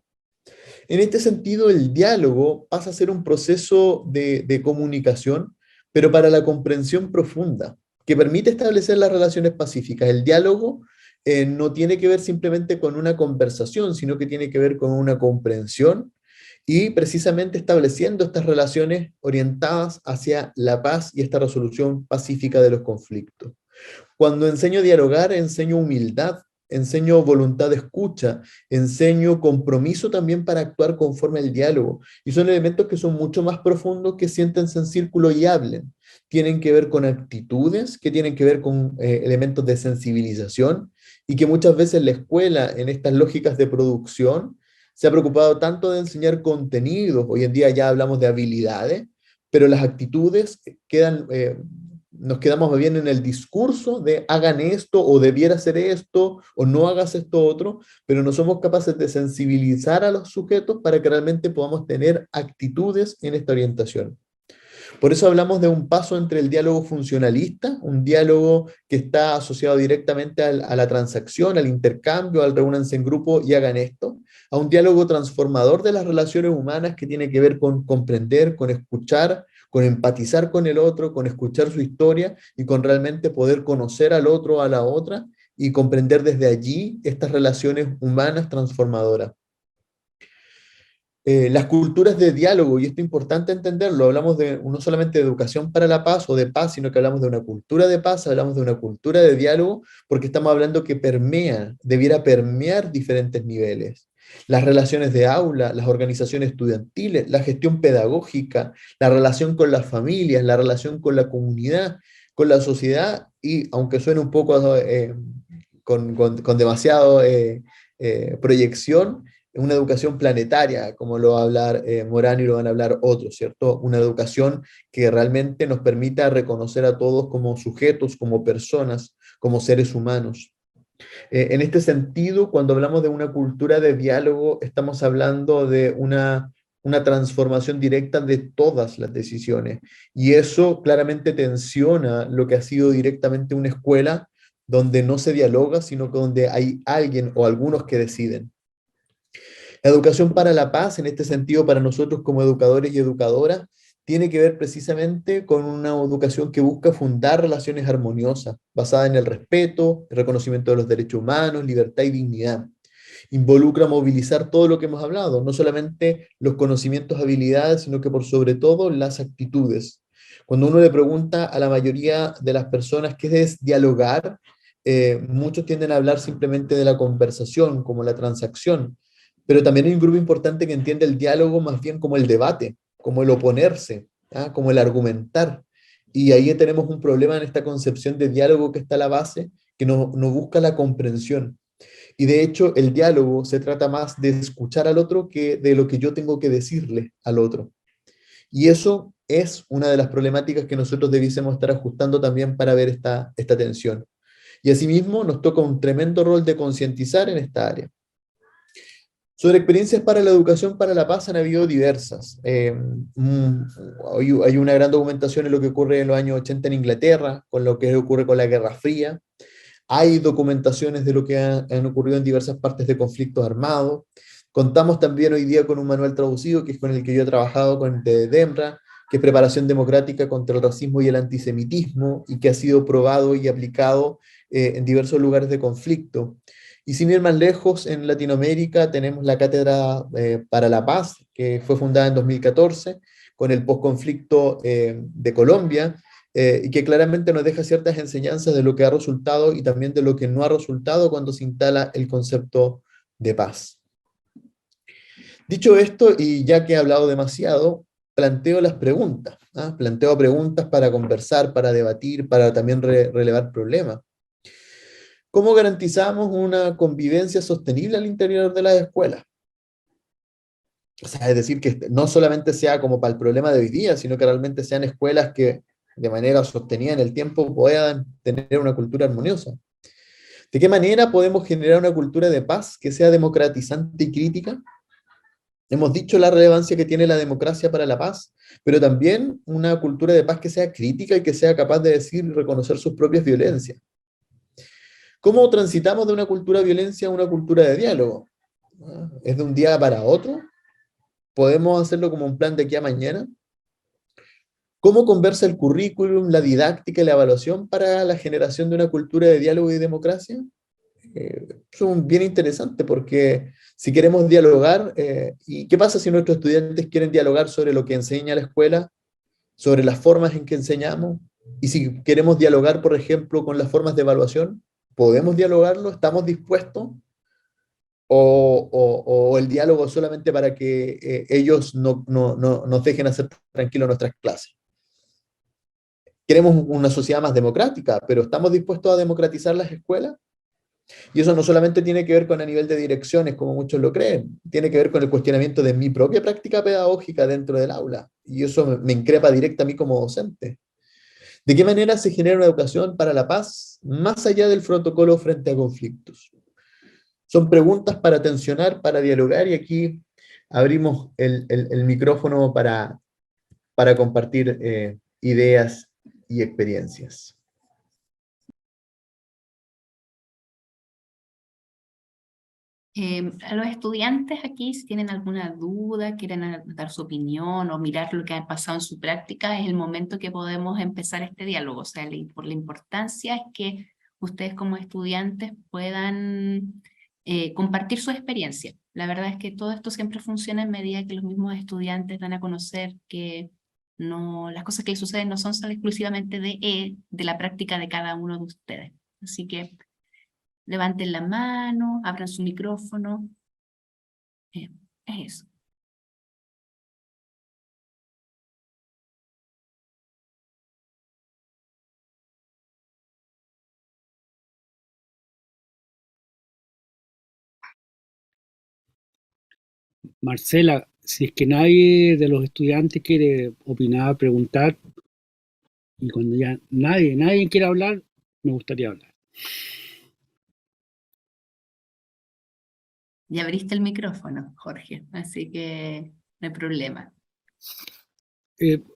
En este sentido, el diálogo pasa a ser un proceso de comunicación, pero para la comprensión profunda, que permite establecer las relaciones pacíficas. El diálogo no tiene que ver simplemente con una conversación, sino que tiene que ver con una comprensión y precisamente estableciendo estas relaciones orientadas hacia la paz y esta resolución pacífica de los conflictos. Cuando enseño a dialogar, enseño humildad, enseño voluntad de escucha, enseño compromiso también para actuar conforme al diálogo. Y son elementos que son mucho más profundos que siéntense en círculo y hablen. Tienen que ver con actitudes, que tienen que ver con elementos de sensibilización y que muchas veces la escuela, en estas lógicas de producción, se ha preocupado tanto de enseñar contenidos. Hoy en día ya hablamos de habilidades, pero las actitudes quedan nos quedamos más bien en el discurso de hagan esto o debiera hacer esto o no hagas esto otro, pero no somos capaces de sensibilizar a los sujetos para que realmente podamos tener actitudes en esta orientación. Por eso hablamos de un paso entre el diálogo funcionalista, un diálogo que está asociado directamente a la transacción, al intercambio, al reúnanse en grupo y hagan esto, a un diálogo transformador de las relaciones humanas que tiene que ver con comprender, con escuchar, con empatizar con el otro, con escuchar su historia y con realmente poder conocer al otro, a la otra y comprender desde allí estas relaciones humanas transformadoras. Las culturas de diálogo, y esto es importante entenderlo, hablamos de no solamente de educación para la paz o de paz, sino que hablamos de una cultura de paz, hablamos de una cultura de diálogo, porque estamos hablando que permea, debiera permear diferentes niveles. Las relaciones de aula, las organizaciones estudiantiles, la gestión pedagógica, la relación con las familias, la relación con la comunidad, con la sociedad, y aunque suene un poco con demasiado proyección, una educación planetaria, como lo va a hablar Morán y lo van a hablar otros, ¿cierto? Una educación que realmente nos permita reconocer a todos como sujetos, como personas, como seres humanos. En este sentido, cuando hablamos de una cultura de diálogo, estamos hablando de una transformación directa de todas las decisiones. Y eso claramente tensiona lo que ha sido directamente una escuela donde no se dialoga, sino que donde hay alguien o algunos que deciden. La educación para la paz, en este sentido, para nosotros como educadores y educadoras, tiene que ver precisamente con una educación que busca fundar relaciones armoniosas, basadas en el respeto, el reconocimiento de los derechos humanos, libertad y dignidad. Involucra movilizar todo lo que hemos hablado, no solamente los conocimientos, habilidades, sino que por sobre todo las actitudes. Cuando uno le pregunta a la mayoría de las personas qué es dialogar, muchos tienden a hablar simplemente de la conversación, como la transacción, pero también hay un grupo importante que entiende el diálogo más bien como el debate, como el oponerse, ¿ah? Como el argumentar. Y ahí tenemos un problema en esta concepción de diálogo que está a la base, que no busca la comprensión. Y de hecho, el diálogo se trata más de escuchar al otro que de lo que yo tengo que decirle al otro. Y eso es una de las problemáticas que nosotros debiésemos estar ajustando también para ver esta tensión. Y asimismo, nos toca un tremendo rol de concientizar en esta área. Sobre experiencias para la educación para la paz han habido diversas. Hay una gran documentación en lo que ocurre en los años 80 en Inglaterra, con lo que ocurre con la Guerra Fría. Hay documentaciones de lo que han ocurrido en diversas partes de conflictos armados. Contamos también hoy día con un manual traducido, que es con el que yo he trabajado con de DEMRA, que es Preparación Democrática contra el Racismo y el Antisemitismo, y que ha sido probado y aplicado en diversos lugares de conflicto. Y sin ir más lejos, en Latinoamérica tenemos la Cátedra para la Paz, que fue fundada en 2014, con el postconflicto de Colombia, y que claramente nos deja ciertas enseñanzas de lo que ha resultado y también de lo que no ha resultado cuando se instala el concepto de paz. Dicho esto, y ya que he hablado demasiado, planteo las preguntas. ¿Ah? Planteo preguntas para conversar, para debatir, para también relevar problemas. ¿Cómo garantizamos una convivencia sostenible al interior de las escuelas? O sea, es decir, que no solamente sea como para el problema de hoy día, sino que realmente sean escuelas que de manera sostenida en el tiempo puedan tener una cultura armoniosa. ¿De qué manera podemos generar una cultura de paz que sea democratizante y crítica? Hemos dicho la relevancia que tiene la democracia para la paz, pero también una cultura de paz que sea crítica y que sea capaz de decir y reconocer sus propias violencias. ¿Cómo transitamos de una cultura de violencia a una cultura de diálogo? ¿Es de un día para otro? ¿Podemos hacerlo como un plan de aquí a mañana? ¿Cómo conversa el currículum, la didáctica y la evaluación para la generación de una cultura de diálogo y democracia? Es bien interesante porque si queremos dialogar, ¿y qué pasa si nuestros estudiantes quieren dialogar sobre lo que enseña la escuela, sobre las formas en que enseñamos? Y si queremos dialogar, por ejemplo, con las formas de evaluación, ¿podemos dialogarlo? ¿Estamos dispuestos? ¿O el diálogo solamente para que ellos no nos dejen hacer tranquilos nuestras clases? Queremos una sociedad más democrática, pero ¿estamos dispuestos a democratizar las escuelas? Y eso no solamente tiene que ver con a nivel de direcciones, como muchos lo creen, tiene que ver con el cuestionamiento de mi propia práctica pedagógica dentro del aula. Y eso me increpa directa a mí como docente. ¿De qué manera se genera una educación para la paz más allá del protocolo frente a conflictos? Son preguntas para tensionar, para dialogar, y aquí abrimos el micrófono para compartir ideas y experiencias. A los estudiantes aquí, si tienen alguna duda, quieren dar su opinión o mirar lo que ha pasado en su práctica, es el momento que podemos empezar este diálogo. O sea, por la importancia es que ustedes como estudiantes puedan compartir su experiencia. La verdad es que todo esto siempre funciona en medida que los mismos estudiantes dan a conocer que no, las cosas que les suceden no son solo exclusivamente de la práctica de cada uno de ustedes. Así que levanten la mano, abran su micrófono. Es eso. Marcela, si es que nadie de los estudiantes quiere opinar, preguntar, y cuando ya nadie quiere hablar, me gustaría hablar. Ya abriste el micrófono, Jorge, así que no hay problema.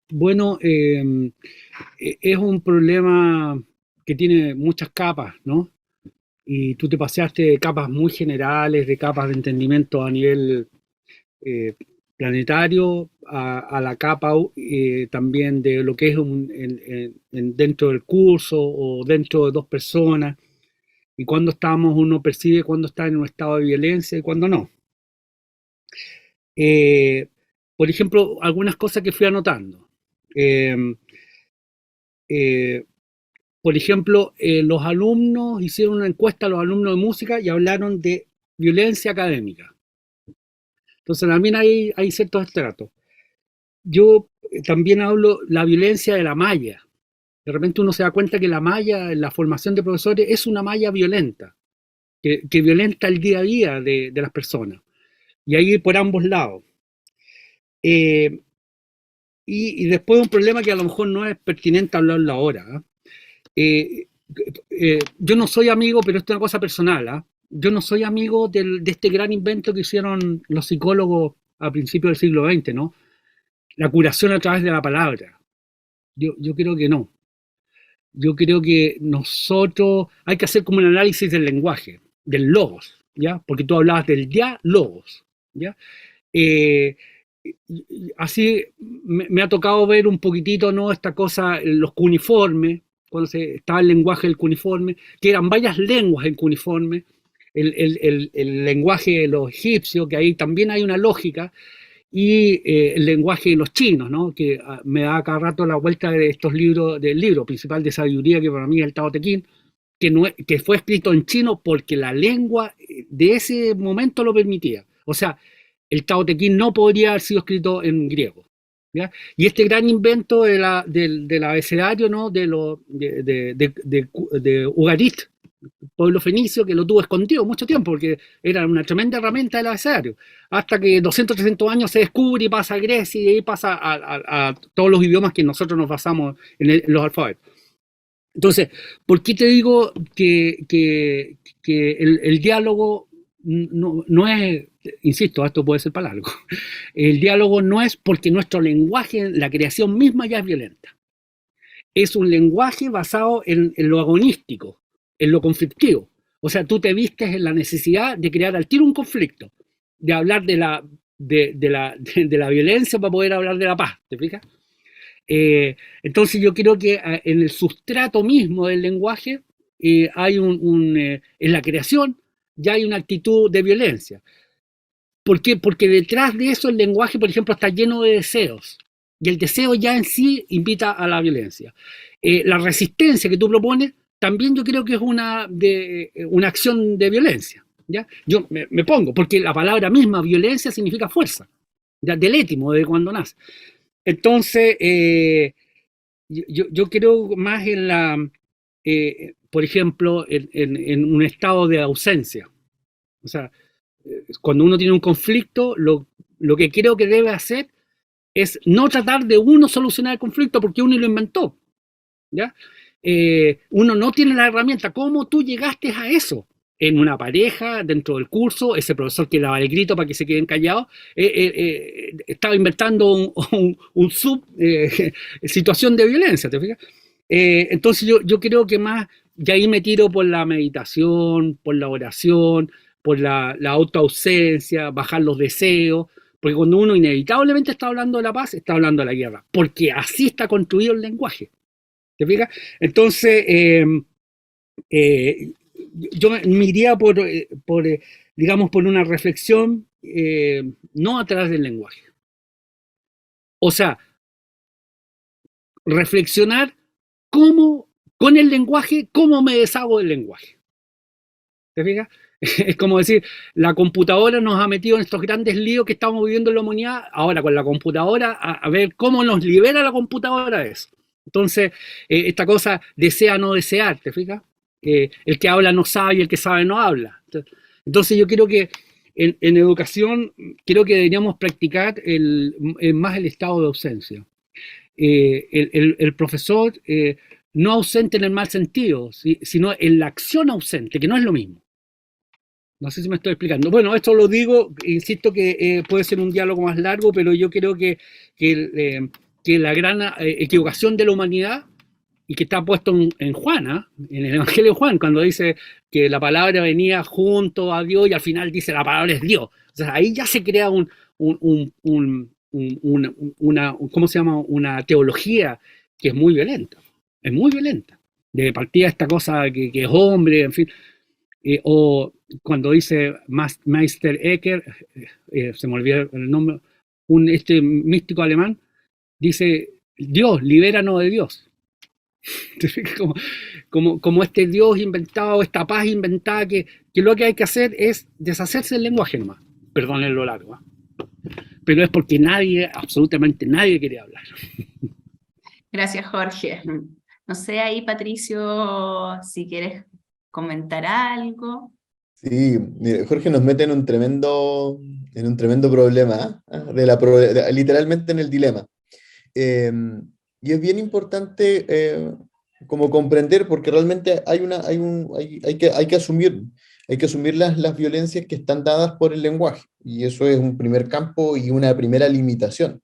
Bueno, es un problema que tiene muchas capas, ¿no? Y tú te paseaste de capas muy generales, de capas de entendimiento a nivel planetario, a la capa también de lo que es dentro del curso o dentro de dos personas, y cuando uno percibe cuando está en un estado de violencia y cuando no. Por ejemplo, algunas cosas que fui anotando. Por ejemplo, los alumnos hicieron una encuesta a los alumnos de música y hablaron de violencia académica. Entonces también hay ciertos estratos. Yo también hablo la violencia de la malla. De repente uno se da cuenta que la malla en la formación de profesores es una malla violenta, que violenta el día a día de las personas. Y ahí por ambos lados. Y después un problema que a lo mejor no es pertinente hablarlo ahora. Yo no soy amigo, pero esto es una cosa personal. Yo no soy amigo de este gran invento que hicieron los psicólogos a principios del siglo XX, ¿no? La curación a través de la palabra. Yo creo que no. Yo creo que nosotros hay que hacer como un análisis del lenguaje, del logos, ¿ya? Porque tú hablabas del diálogos, ¿ya? Así me ha tocado ver un poquitito, ¿no? Esta cosa, los cuneiformes, cuando estaba el lenguaje del cuneiforme, que eran varias lenguas en cuneiforme, el lenguaje de los egipcios, que ahí también hay una lógica, y el lenguaje de los chinos, ¿no? Que me da cada rato la vuelta de estos libros, del libro principal de sabiduría, que para mí es el Tao Te Ching, que fue escrito en chino porque la lengua de ese momento lo permitía. O sea, el Tao Te Ching no podría haber sido escrito en griego, ¿ya? Y este gran invento del abecedario, ¿no? de Ugarit, pueblo fenicio, que lo tuvo escondido mucho tiempo porque era una tremenda herramienta del abecedario, hasta que 200, 300 años se descubre y pasa a Grecia y ahí pasa a todos los idiomas que nosotros nos basamos en los alfabetos. Entonces, ¿por qué te digo que el diálogo no es, insisto, esto puede ser para algo, el diálogo no es porque nuestro lenguaje, la creación misma ya es violenta. Es un lenguaje basado en lo agonístico, en lo conflictivo. O sea, tú te vistes en la necesidad de crear al tiro un conflicto, de hablar de la violencia para poder hablar de la paz, ¿te fijas? Entonces yo creo que en el sustrato mismo del lenguaje hay en la creación ya hay una actitud de violencia. ¿Por qué? Porque detrás de eso el lenguaje, por ejemplo, está lleno de deseos. Y el deseo ya en sí invita a la violencia. La resistencia que tú propones también yo creo que es una acción de violencia, ¿ya? Yo me pongo, porque la palabra misma, violencia, significa fuerza, ¿ya? Del étimo, de cuando nace. Entonces, yo creo más en por ejemplo, en un estado de ausencia. O sea, cuando uno tiene un conflicto, lo que creo que debe hacer es no tratar de uno solucionar el conflicto porque uno lo inventó, ¿ya? Uno no tiene la herramienta. ¿Cómo tú llegaste a eso? en una pareja, dentro del curso, ese profesor que daba el grito para que se queden callados, estaba inventando un situación de violencia, ¿te fijas? Entonces yo creo que más, y ahí me tiro por la meditación, por la oración, por la autoausencia, bajar los deseos, porque cuando uno inevitablemente está hablando de la paz, está hablando de la guerra, porque así está construido el lenguaje, ¿te fijas? Entonces, yo me iría digamos, por una reflexión no a través del lenguaje. O sea, reflexionar cómo, con el lenguaje, cómo me deshago del lenguaje. ¿Te fijas? Es como decir, la computadora nos ha metido en estos grandes líos que estamos viviendo en la humanidad, ahora con la computadora, a ver cómo nos libera la computadora de eso. Entonces, esta cosa desea no desear, ¿te fijas? El que habla no sabe y el que sabe no habla. Entonces yo creo que en educación creo que deberíamos practicar más el estado de ausencia. El profesor no ausente en el mal sentido, sino en la acción ausente, que no es lo mismo. No sé si me estoy explicando. Bueno, esto lo digo, insisto que puede ser un diálogo más largo, pero yo creo que la gran equivocación de la humanidad, y que está puesto en Juan, en el Evangelio de Juan, cuando dice que la palabra venía junto a Dios y al final dice la palabra es Dios. O sea, ahí ya se crea ¿cómo se llama? Una teología que es muy violenta. Es muy violenta. De partida esta cosa que es hombre, en fin. O cuando dice Meister Eckhart, se me olvidó el nombre, este místico alemán, dice, Dios, libéranos de Dios. Como este Dios inventado, esta paz inventada, que lo que hay que hacer es deshacerse del lenguaje nomás. Perdonen lo largo, ¿eh? Pero es porque nadie, absolutamente nadie quiere hablar. Gracias, Jorge. No sé ahí, Patricio, si quieres comentar algo. Sí, Jorge nos mete en un tremendo problema, ¿eh? Literalmente en el dilema. Y es bien importante como comprender, porque realmente hay que asumir las violencias que están dadas por el lenguaje, y eso es un primer campo y una primera limitación.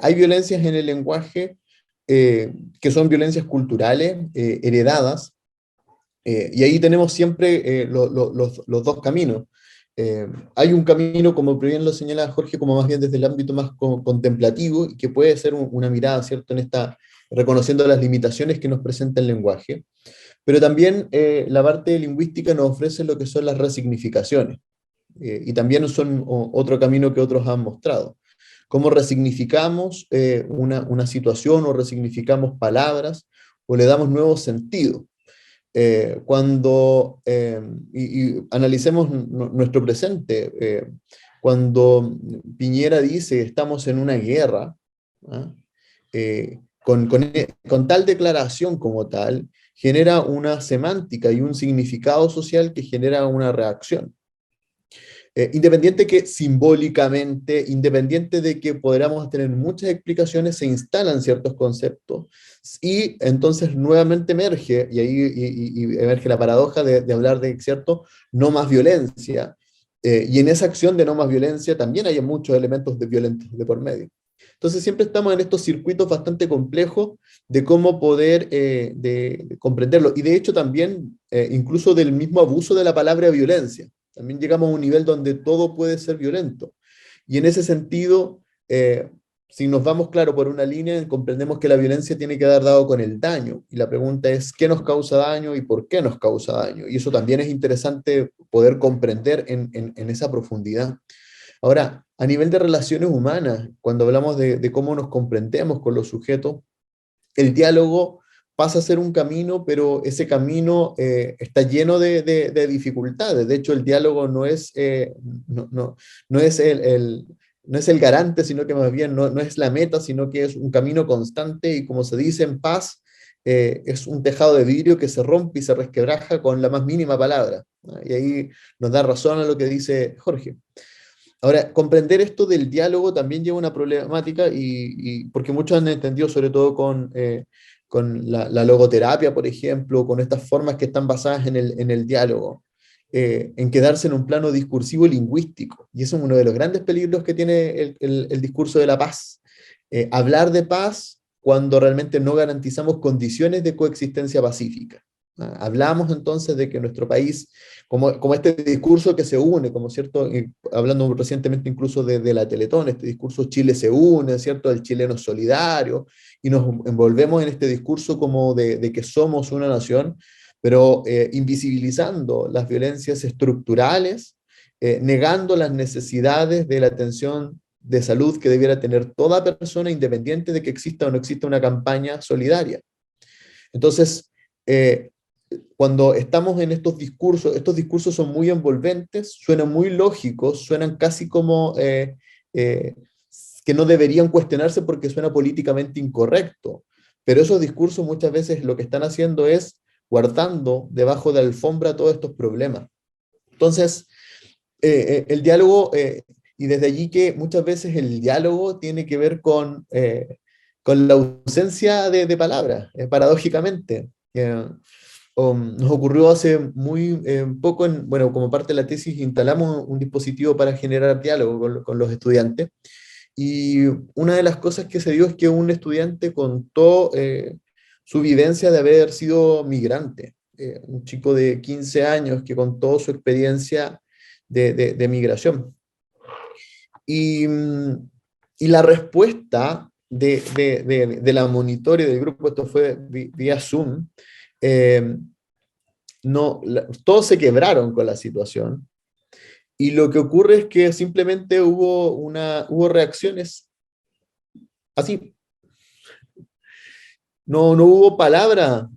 Hay violencias en el lenguaje que son violencias culturales, heredadas, y ahí tenemos siempre los dos caminos. Hay un camino, como bien lo señala Jorge, como más bien desde el ámbito más contemplativo, y que puede ser una mirada, ¿cierto?, reconociendo las limitaciones que nos presenta el lenguaje, pero también la parte lingüística nos ofrece lo que son las resignificaciones, y también son otro camino que otros han mostrado. Cómo resignificamos una situación, o resignificamos palabras, o le damos nuevo sentido. Y analicemos nuestro presente, cuando Piñera dice estamos en una guerra, ¿ah? Con tal declaración como tal, genera una semántica y un significado social que genera una reacción. Independiente que simbólicamente, independiente de que podamos tener muchas explicaciones, se instalan ciertos conceptos, y entonces nuevamente emerge, y ahí emerge la paradoja de hablar de, ¿cierto?, no más violencia, y en esa acción de no más violencia también hay muchos elementos violentos de por medio. Entonces siempre estamos en estos circuitos bastante complejos de cómo poder de comprenderlo, y de hecho también incluso del mismo abuso de la palabra violencia. También llegamos a un nivel donde todo puede ser violento. Y en ese sentido, si nos vamos, claro, por una línea, comprendemos que la violencia tiene que dar dado con el daño. Y la pregunta es, ¿qué nos causa daño y por qué nos causa daño? Y eso también es interesante poder comprender en esa profundidad. Ahora, a nivel de relaciones humanas, cuando hablamos de cómo nos comprendemos con los sujetos, el diálogo pasa a ser un camino, pero ese camino está lleno de dificultades. De hecho, el diálogo no es el garante, sino que más bien no es la meta, sino que es un camino constante, y como se dice en paz, es un tejado de vidrio que se rompe y se resquebraja con la más mínima palabra, ¿no? Y ahí nos da razón a lo que dice Jorge. Ahora, comprender esto del diálogo también lleva una problemática, y porque muchos han entendido, sobre todo con la logoterapia, por ejemplo, con estas formas que están basadas en el diálogo. en quedarse en un plano discursivo lingüístico. Y eso es uno de los grandes peligros que tiene el discurso de la paz. Hablar de paz cuando realmente no garantizamos condiciones de coexistencia pacífica. Hablamos entonces de que nuestro país, como este discurso que se une, como cierto, hablando recientemente incluso de la Teletón, este discurso Chile se une, ¿cierto? El chileno es solidario, y nos envolvemos en este discurso como de que somos una nación, pero invisibilizando las violencias estructurales, negando las necesidades de la atención de salud que debiera tener toda persona, independiente de que exista o no exista una campaña solidaria. Entonces, cuando estamos en estos discursos son muy envolventes, suenan muy lógicos, suenan casi como que no deberían cuestionarse porque suena políticamente incorrecto, pero esos discursos muchas veces lo que están haciendo es guardando debajo de la alfombra todos estos problemas. Entonces, el diálogo, y desde allí que muchas veces el diálogo tiene que ver con la ausencia de palabras, paradójicamente. Nos ocurrió hace muy poco, bueno, como parte de la tesis, instalamos un dispositivo para generar diálogo con los estudiantes, y una de las cosas que se dio es que un estudiante contó su vivencia de haber sido migrante, un chico de 15 años que contó su experiencia de migración. Y la respuesta de la monitoria del grupo, esto fue vía Zoom, todos se quebraron con la situación, y lo que ocurre es que simplemente hubo reacciones así. No hubo palabra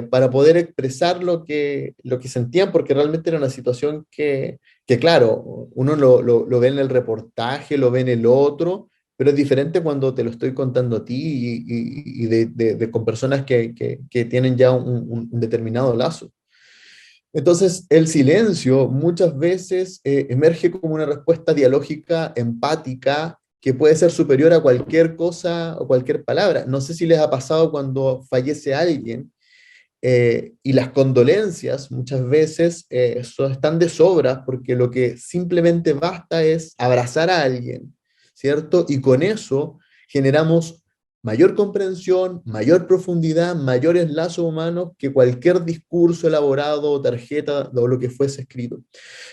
para poder expresar lo que sentían, porque realmente era una situación que claro, uno lo ve en el reportaje, lo ve en el otro, pero es diferente cuando te lo estoy contando a ti y con personas que tienen ya un determinado lazo. Entonces, el silencio muchas veces emerge como una respuesta dialógica, empática, que puede ser superior a cualquier cosa o cualquier palabra. No sé si les ha pasado cuando fallece alguien, y las condolencias muchas veces están de sobra, porque lo que simplemente basta es abrazar a alguien, ¿cierto? Y con eso generamos mayor comprensión, mayor profundidad, mayores lazos humanos que cualquier discurso elaborado, tarjeta o lo que fuese escrito.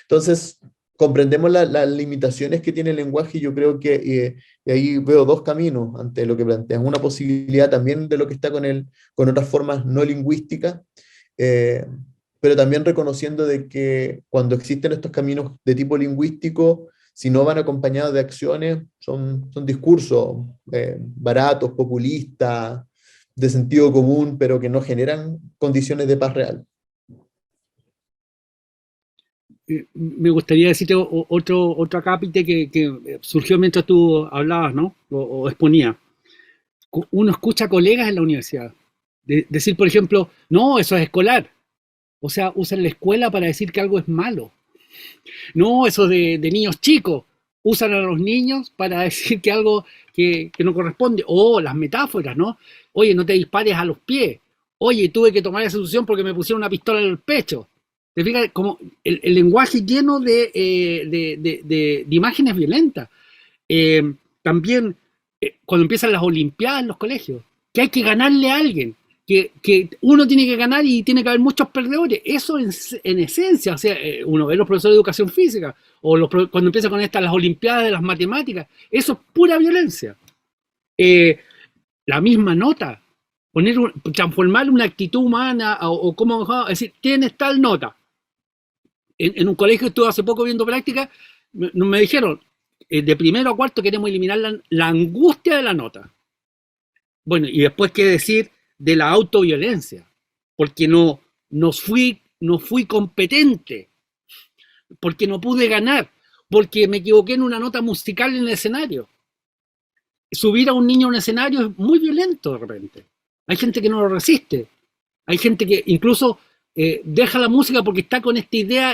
Entonces, comprendemos las limitaciones que tiene el lenguaje, y yo creo que y ahí veo dos caminos ante lo que planteas. Una posibilidad también de lo que está con otras formas no lingüísticas, pero también reconociendo de que cuando existen estos caminos de tipo lingüístico, si no van acompañados de acciones, son discursos baratos, populistas, de sentido común, pero que no generan condiciones de paz real. Me gustaría decirte otro acápite que surgió mientras tú hablabas, ¿no? O exponías. Uno escucha a colegas en la universidad decir, por ejemplo, no, eso es escolar. O sea, usan la escuela para decir que algo es malo. No, eso de niños chicos. Usan a los niños para decir que algo que no corresponde. O las metáforas, ¿no? Oye, no te dispares a los pies. Oye, tuve que tomar esa decisión porque me pusieron una pistola en el pecho. ¿Te fijas? Como el lenguaje lleno de imágenes violentas. También cuando empiezan las olimpiadas en los colegios, que hay que ganarle a alguien, que uno tiene que ganar y tiene que haber muchos perdedores. Eso en esencia, o sea, uno ve los profesores de educación física, o cuando empiezan con las olimpiadas de las matemáticas, eso es pura violencia. La misma nota, transformar una actitud humana, o cómo decir, tienes tal nota. En un colegio estuve hace poco viendo prácticas, me dijeron, de primero a cuarto queremos eliminar la angustia de la nota. Bueno, y después qué decir de la autoviolencia, porque no fui competente, porque no pude ganar, porque me equivoqué en una nota musical en el escenario. Subir a un niño a un escenario es muy violento de repente. Hay gente que no lo resiste, hay gente que incluso deja la música porque está con esta idea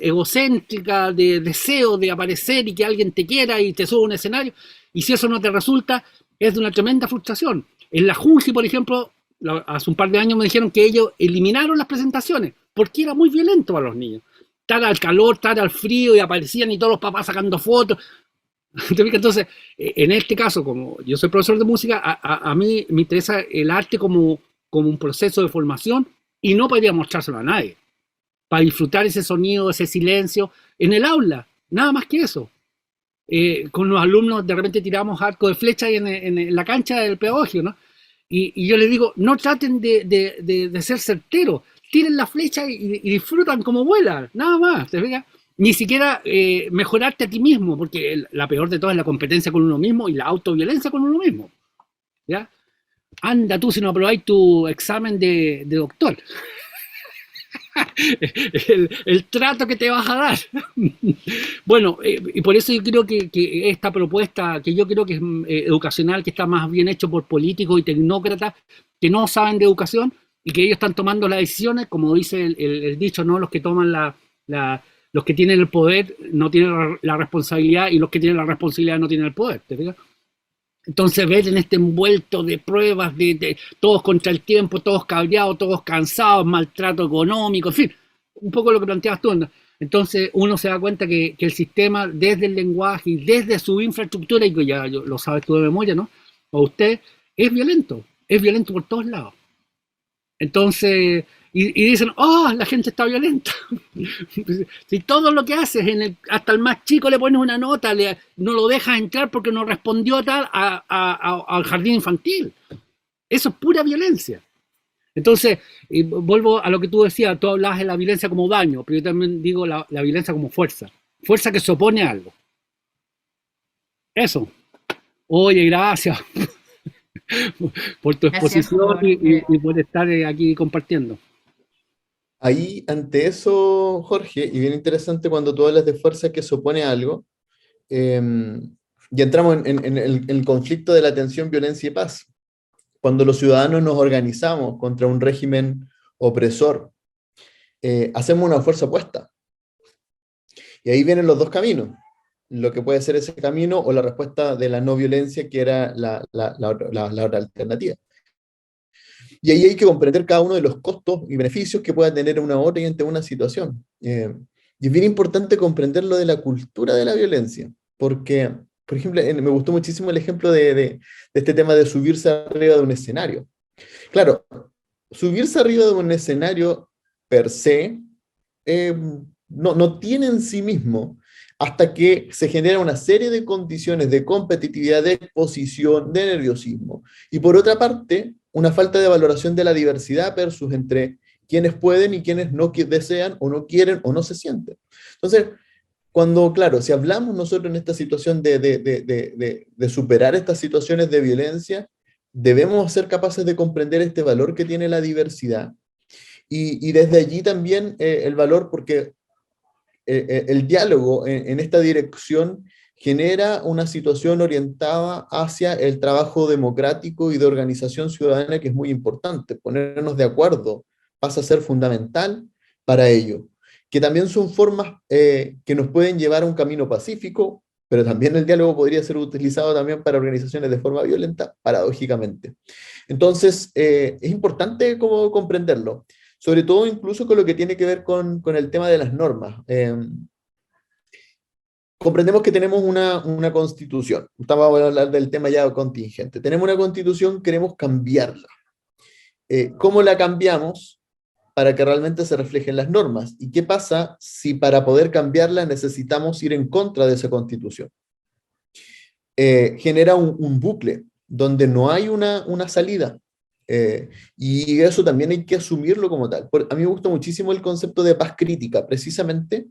egocéntrica de deseo de aparecer y que alguien te quiera y te suba a un escenario, y si eso no te resulta, es de una tremenda frustración. En la Junji, por ejemplo, hace un par de años me dijeron que ellos eliminaron las presentaciones porque era muy violento para los niños. Estar al calor, estar al frío, y aparecían y todos los papás sacando fotos. Entonces, en este caso, como yo soy profesor de música, a mí me interesa el arte como un proceso de formación y no para ir a mostrárselo a nadie, para disfrutar ese sonido, ese silencio en el aula, nada más que eso. Con los alumnos de repente tiramos arco de flecha en la cancha del pedagogio, ¿no? Y yo les digo, no traten de ser certeros, tiren la flecha y disfrutan como vuelan, nada más, ¿te fijas? Ni siquiera mejorarte a ti mismo, porque la peor de todas es la competencia con uno mismo y la autoviolencia con uno mismo, ¿ya? Anda tú si no aprobáis tu examen de doctor. El trato que te vas a dar. Bueno, y por eso yo creo que esta propuesta, que yo creo que es educacional, que está más bien hecho por políticos y tecnócratas que no saben de educación y que ellos están tomando las decisiones, como dice el dicho, ¿no? Los que toman los que tienen el poder no tienen la responsabilidad, y los que tienen la responsabilidad no tienen el poder, ¿te fijas? Entonces ver en este envuelto de pruebas, de todos contra el tiempo, todos cabreados, todos cansados, maltrato económico, en fin, un poco lo que planteabas tú, ¿no? Entonces uno se da cuenta que el sistema, desde el lenguaje y desde su infraestructura, y que ya lo sabes tú de memoria, ¿no? O usted, es violento por todos lados. Entonces, y dicen, oh, la gente está violenta. Si todo lo que haces, hasta el más chico le pones una nota, no lo dejas entrar porque no respondió tal al jardín infantil. Eso es pura violencia. Entonces, vuelvo a lo que tú decías, tú hablabas de la violencia como daño, pero yo también digo la violencia como fuerza. Fuerza que se opone a algo. Eso. Oye, gracias por tu exposición y por estar aquí compartiendo. Ahí, ante eso, Jorge, y bien interesante cuando tú hablas de fuerza que se opone a algo, ya entramos en el conflicto de la tensión, violencia y paz. Cuando los ciudadanos nos organizamos contra un régimen opresor, hacemos una fuerza opuesta. Y ahí vienen los dos caminos, lo que puede ser ese camino o la respuesta de la no violencia, que era la otra alternativa. Y ahí hay que comprender cada uno de los costos y beneficios que pueda tener una otra y ante una situación. Y es bien importante comprender lo de la cultura de la violencia, porque, por ejemplo, me gustó muchísimo el ejemplo de este tema de subirse arriba de un escenario. Claro, subirse arriba de un escenario per se no tiene en sí mismo, hasta que se genera una serie de condiciones de competitividad, de exposición, de nerviosismo. Y por otra parte, una falta de valoración de la diversidad versus entre quienes pueden y quienes no desean o no quieren o no se sienten. Entonces, cuando, claro, si hablamos nosotros en esta situación de superar estas situaciones de violencia, debemos ser capaces de comprender este valor que tiene la diversidad. Y desde allí también el valor, porque el diálogo en esta dirección genera una situación orientada hacia el trabajo democrático y de organización ciudadana, que es muy importante. Ponernos de acuerdo pasa a ser fundamental para ello, que también son formas que nos pueden llevar a un camino pacífico, pero también el diálogo podría ser utilizado también para organizaciones de forma violenta, paradójicamente. Entonces, es importante como comprenderlo, sobre todo incluso con lo que tiene que ver con el tema de las normas. Comprendemos que tenemos una constitución, estamos a hablar del tema ya contingente, tenemos una constitución, queremos cambiarla. ¿Cómo la cambiamos para que realmente se reflejen las normas? ¿Y qué pasa si para poder cambiarla necesitamos ir en contra de esa constitución? Genera un bucle donde no hay una salida. Y eso también hay que asumirlo como tal. A mí me gusta muchísimo el concepto de paz crítica, precisamente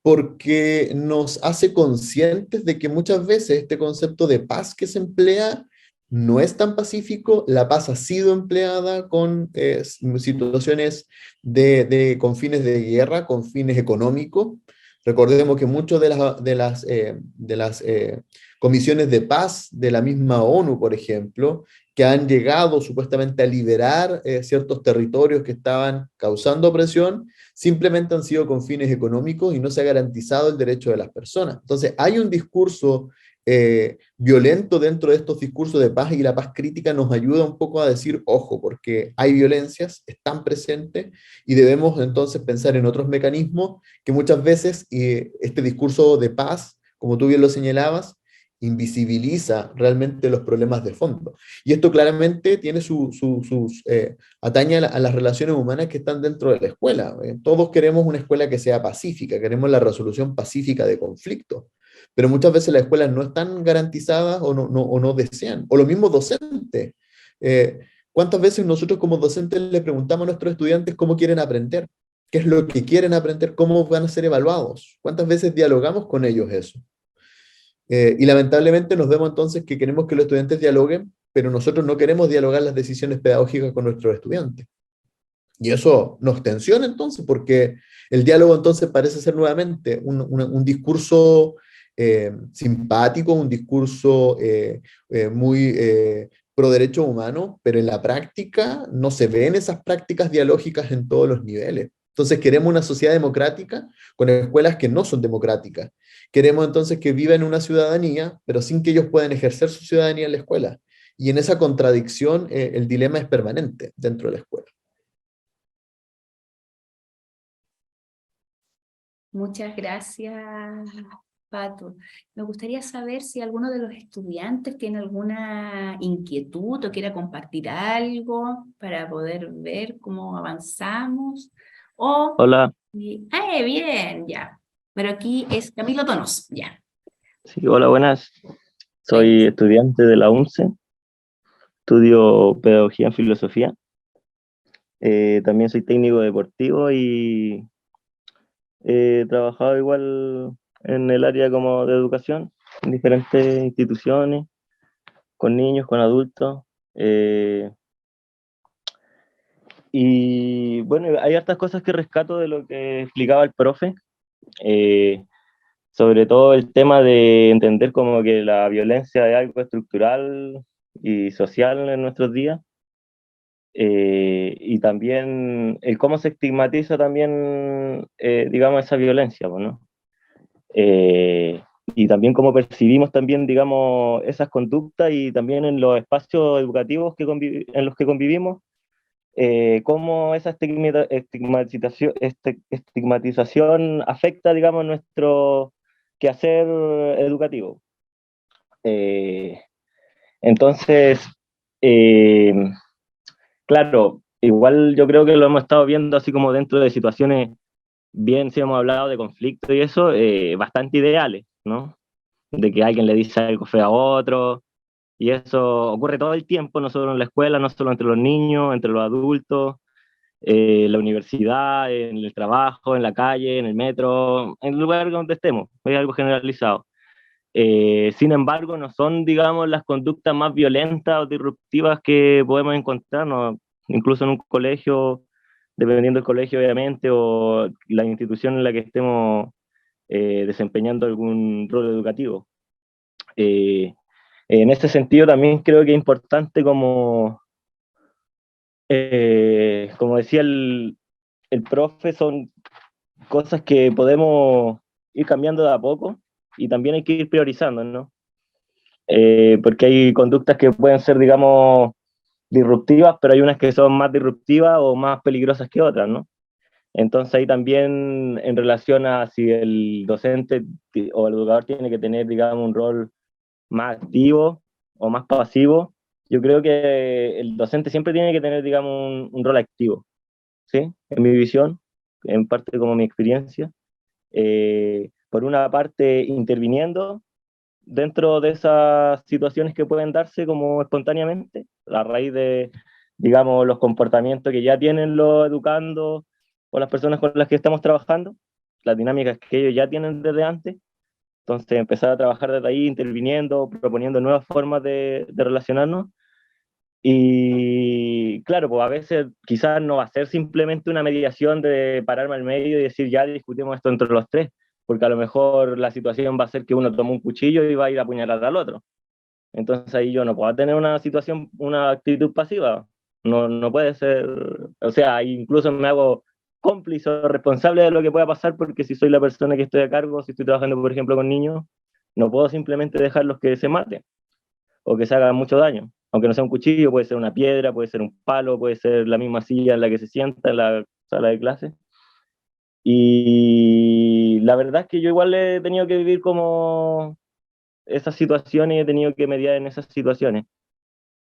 porque nos hace conscientes de que muchas veces este concepto de paz que se emplea no es tan pacífico. La paz ha sido empleada con situaciones con fines de guerra, con fines económicos. Recordemos que muchas de las comisiones de paz de la misma ONU, por ejemplo, que han llegado supuestamente a liberar ciertos territorios que estaban causando opresión, simplemente han sido con fines económicos y no se ha garantizado el derecho de las personas. Entonces, hay un discurso violento dentro de estos discursos de paz, y la paz crítica nos ayuda un poco a decir, ojo, porque hay violencias, están presentes, y debemos entonces pensar en otros mecanismos que muchas veces este discurso de paz, como tú bien lo señalabas, invisibiliza realmente los problemas de fondo. Y esto claramente tiene atañe a las relaciones humanas que están dentro de la escuela. Todos queremos una escuela que sea pacífica, queremos la resolución pacífica de conflictos, pero muchas veces las escuelas no están garantizadas o no desean, o los mismos docentes. Eh, ¿Cuántas veces nosotros como docentes le preguntamos a nuestros estudiantes cómo quieren aprender? ¿Qué es lo que quieren aprender? ¿Cómo van a ser evaluados? ¿Cuántas veces dialogamos con ellos eso? Y lamentablemente nos vemos entonces que queremos que los estudiantes dialoguen, pero nosotros no queremos dialogar las decisiones pedagógicas con nuestros estudiantes. Y eso nos tensiona entonces, porque el diálogo entonces parece ser nuevamente un discurso simpático, un discurso muy pro derechos humanos, pero en la práctica no se ven esas prácticas dialógicas en todos los niveles. Entonces queremos una sociedad democrática con escuelas que no son democráticas. Queremos entonces que vivan una ciudadanía, pero sin que ellos puedan ejercer su ciudadanía en la escuela. Y en esa contradicción el dilema es permanente dentro de la escuela. Muchas gracias, Pato. Me gustaría saber si alguno de los estudiantes tiene alguna inquietud o quiera compartir algo para poder ver cómo avanzamos. O, Hola, bien, ya. Pero aquí es Camilo Donos, ya. sí, hola, buenas. Soy Ahí. estudiante de la UNCE, estudio Pedagogía en Filosofía. También soy técnico deportivo y he trabajado igual en el área como de educación, en diferentes instituciones, con niños, con adultos. Y bueno, hay hartas cosas que rescato de lo que explicaba el profe. Eh, Sobre todo el tema de entender como que la violencia es algo estructural y social en nuestros días, y también el cómo se estigmatiza también, digamos, esa violencia, pues, ¿no? Y también cómo percibimos también, digamos, esas conductas y también en los espacios educativos en los que convivimos, cómo esa estigmatización afecta, digamos, nuestro quehacer educativo. Eh, entonces, eh, claro, igual yo creo que lo hemos estado viendo así como dentro de situaciones, bien si hemos hablado de conflicto y eso, bastante ideales, ¿no? De que alguien le dice algo feo a otro, y eso ocurre todo el tiempo, no solo en la escuela, no solo entre los niños, entre los adultos, en la universidad, en el trabajo, en la calle, en el metro, en el lugar donde estemos, es algo generalizado. Sin embargo, no son, digamos, las conductas más violentas o disruptivas que podemos encontrarnos, incluso en un colegio, dependiendo del colegio, obviamente, o la institución en la que estemos desempeñando algún rol educativo. En ese sentido, también creo que es importante, como decía el profe, son cosas que podemos ir cambiando de a poco y también hay que ir priorizando, ¿no? Porque hay conductas que pueden ser, digamos, disruptivas, pero hay unas que son más disruptivas o más peligrosas que otras, ¿no? Entonces ahí también en relación a si el docente o el educador tiene que tener, digamos, un rol más activo o más pasivo, yo creo que el docente siempre tiene que tener, digamos, un rol activo, ¿sí? En mi visión, en parte como mi experiencia. Por una parte, interviniendo dentro de esas situaciones que pueden darse como espontáneamente, a raíz de, digamos, los comportamientos que ya tienen los educandos o las personas con las que estamos trabajando, las dinámicas que ellos ya tienen desde antes. Entonces, empezar a trabajar desde ahí, interviniendo, proponiendo nuevas formas de relacionarnos. Y claro, pues a veces quizás no va a ser simplemente una mediación de pararme al medio y decir ya discutimos esto entre los tres, porque a lo mejor la situación va a ser que uno toma un cuchillo y va a ir a apuñalar al otro. Entonces ahí yo no puedo tener una situación, una actitud pasiva. No, no puede ser, o sea, incluso me hago cómplice o responsable de lo que pueda pasar, porque si soy la persona que estoy a cargo, si estoy trabajando, por ejemplo, con niños, No puedo simplemente dejarlos que se maten o que se hagan mucho daño. Aunque no sea un cuchillo, puede ser una piedra, puede ser un palo, puede ser la misma silla en la que se sienta en la sala de clase. Y la verdad es que yo igual he tenido que vivir como esas situaciones y he tenido que mediar en esas situaciones.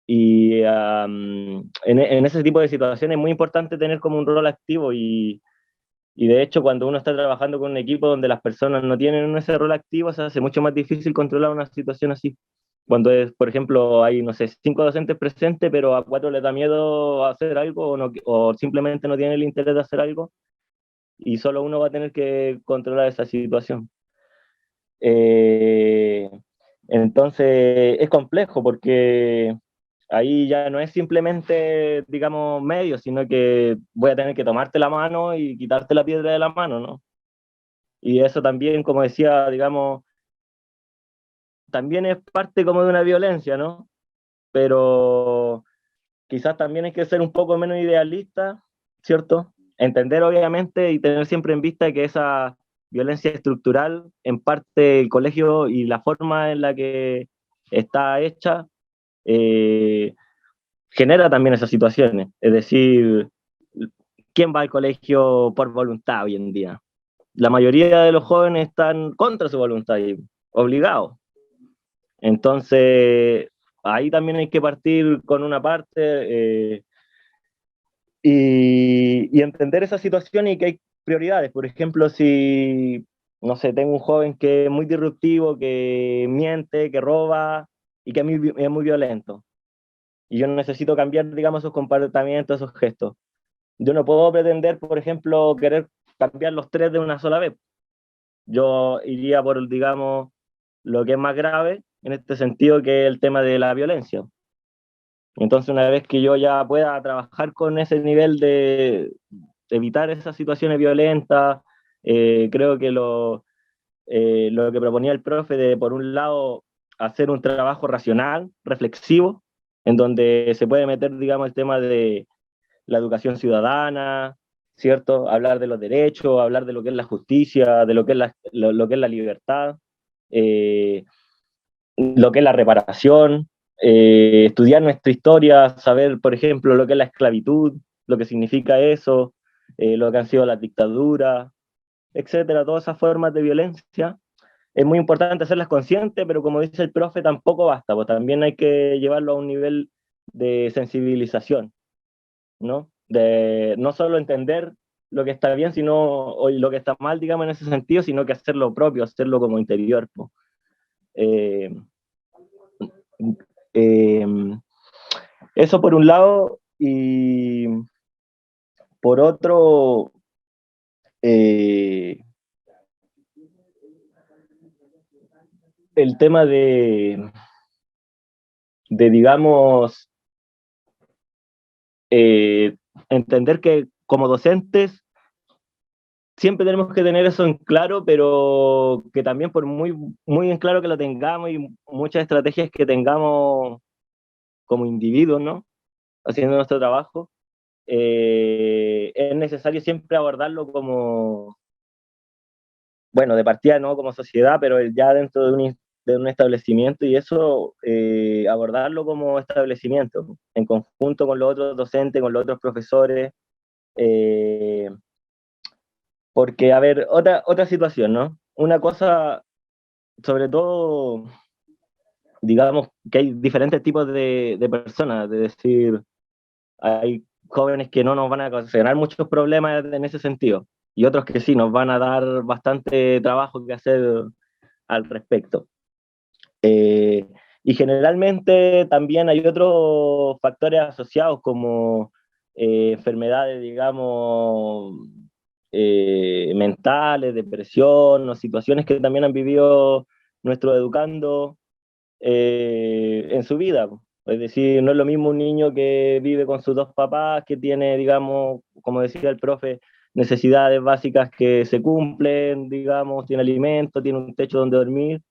Y en ese tipo de situaciones es muy importante tener como un rol activo y de hecho cuando uno está trabajando con un equipo donde las personas no tienen ese rol activo, se hace mucho más difícil controlar una situación así. Cuando es, por ejemplo, hay, no sé, 5 docentes presentes, pero a 4 les da miedo hacer algo o, no, o simplemente no tienen el interés de hacer algo y solo uno va a tener que controlar esa situación. Eh, entonces es complejo porque ahí ya no es simplemente, digamos, medio, sino que voy a tener que tomarte la mano y quitarte la piedra de la mano, ¿no? Y eso también, como decía, digamos, también es parte como de una violencia, ¿no? Pero quizás también hay que ser un poco menos idealista, ¿cierto? Entender obviamente y tener siempre en vista que esa violencia estructural, en parte el colegio y la forma en la que está hecha, eh, genera también esas situaciones. Es decir, ¿quién va al colegio por voluntad hoy en día? La mayoría de los jóvenes están contra su voluntad y obligados. Entonces, ahí también hay que partir con una parte y entender esa situación y que hay prioridades. Por ejemplo, si, no sé, tengo un joven que es muy disruptivo, que miente, que roba y que es muy violento. Y yo necesito cambiar, digamos, esos comportamientos, esos gestos. Yo no puedo pretender, por ejemplo, querer cambiar los tres de una sola vez. Yo iría por, digamos, lo que es más grave en este sentido, que es el tema de la violencia. Entonces, una vez que yo ya pueda trabajar con ese nivel de evitar esas situaciones violentas, creo que lo que proponía el profe de, por un lado, hacer un trabajo racional, reflexivo, en donde se puede meter, digamos, el tema de la educación ciudadana, ¿cierto? Hablar de los derechos, hablar de lo que es la justicia, de lo que es lo que es la libertad, eh, lo que es la reparación, estudiar nuestra historia, saber, por ejemplo, lo que es la esclavitud, lo que significa eso, lo que han sido las dictaduras, etcétera, todas esas formas de violencia. Es muy importante hacerlas conscientes, pero como dice el profe, tampoco basta, pues también hay que llevarlo a un nivel de sensibilización, ¿no? De no solo entender lo que está bien, sino, o lo que está mal, digamos, en ese sentido, sino que hacerlo propio, hacerlo como interior, pues. Eh, eh, Eso por un lado, y por otro, eh, el tema de digamos, entender que como docentes siempre tenemos que tener eso en claro, pero que también por muy en claro que lo tengamos y muchas estrategias que tengamos como individuos, ¿no? Haciendo nuestro trabajo, es necesario siempre abordarlo como, bueno, de partida no como sociedad, pero ya dentro de un establecimiento y eso, abordarlo como establecimiento, en conjunto con los otros docentes, con los otros profesores, eh, porque, a ver, otra situación, ¿no? Una cosa, sobre todo, digamos que hay diferentes tipos de personas, es decir, hay jóvenes que no nos van a ocasionar muchos problemas en ese sentido, y otros que sí, nos van a dar bastante trabajo que hacer al respecto. Y generalmente también hay otros factores asociados como enfermedades, digamos, mentales, depresión o situaciones que también han vivido nuestros educandos en su vida. Es decir, no es lo mismo un niño que vive con sus dos papás, que tiene, digamos, como decía el profe, necesidades básicas que se cumplen, digamos, tiene alimento, tiene un techo donde dormir,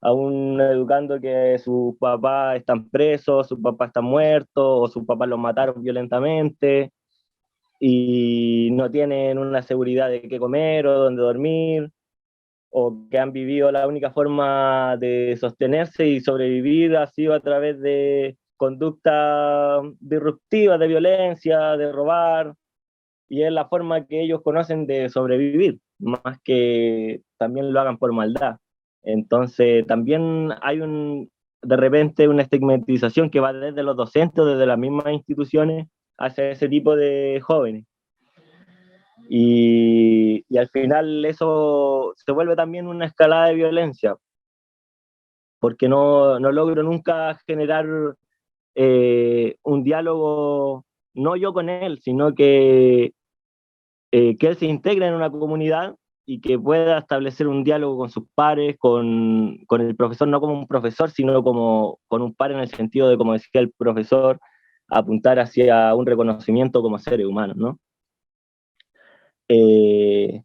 a un educando que sus papás están presos, sus papás están muertos, o sus papás los mataron violentamente, y no tienen una seguridad de qué comer o dónde dormir. o que han vivido la única forma de sostenerse y sobrevivir ha sido a través de conductas disruptivas, de violencia, de robar, y es la forma que ellos conocen de sobrevivir, más que también lo hagan por maldad. Entonces también hay de repente una estigmatización que va desde los docentes, desde las mismas instituciones, hacia ese tipo de jóvenes. Y al final eso se vuelve también una escalada de violencia, porque no logro nunca generar un diálogo, no yo con él, sino que él se integre en una comunidad y que pueda establecer un diálogo con sus pares, con el profesor, no como un profesor, sino como con un par en el sentido de, como decía el profesor, apuntar hacia un reconocimiento como seres humanos, ¿no? Y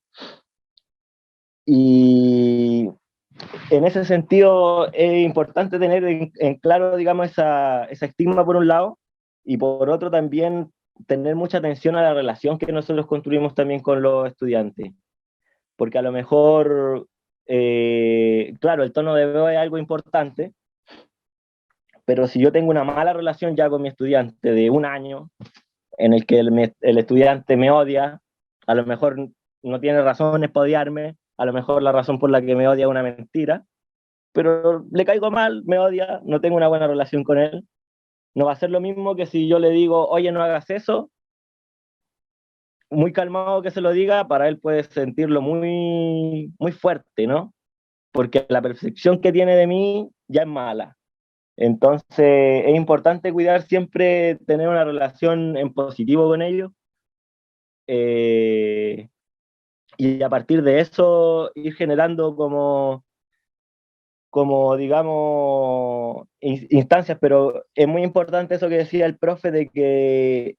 en ese sentido es importante tener en claro, digamos, esa estigma por un lado, y por otro también tener mucha atención a la relación que nosotros construimos también con los estudiantes. Porque a lo mejor, claro, el tono de voz es algo importante, pero si yo tengo una mala relación ya con mi estudiante de un año, en el que el estudiante me odia, a lo mejor no tiene razones para odiarme, a lo mejor la razón por la que me odia es una mentira, pero le caigo mal, me odia, no tengo una buena relación con él, no va a ser lo mismo que si yo le digo, oye, no hagas eso, muy calmado que se lo diga, para él puede sentirlo muy, muy fuerte, ¿no? Porque la percepción que tiene de mí ya es mala. Entonces es importante cuidar siempre, tener una relación en positivo con ellos, y a partir de eso ir generando como digamos, instancias, pero es muy importante eso que decía el profe de que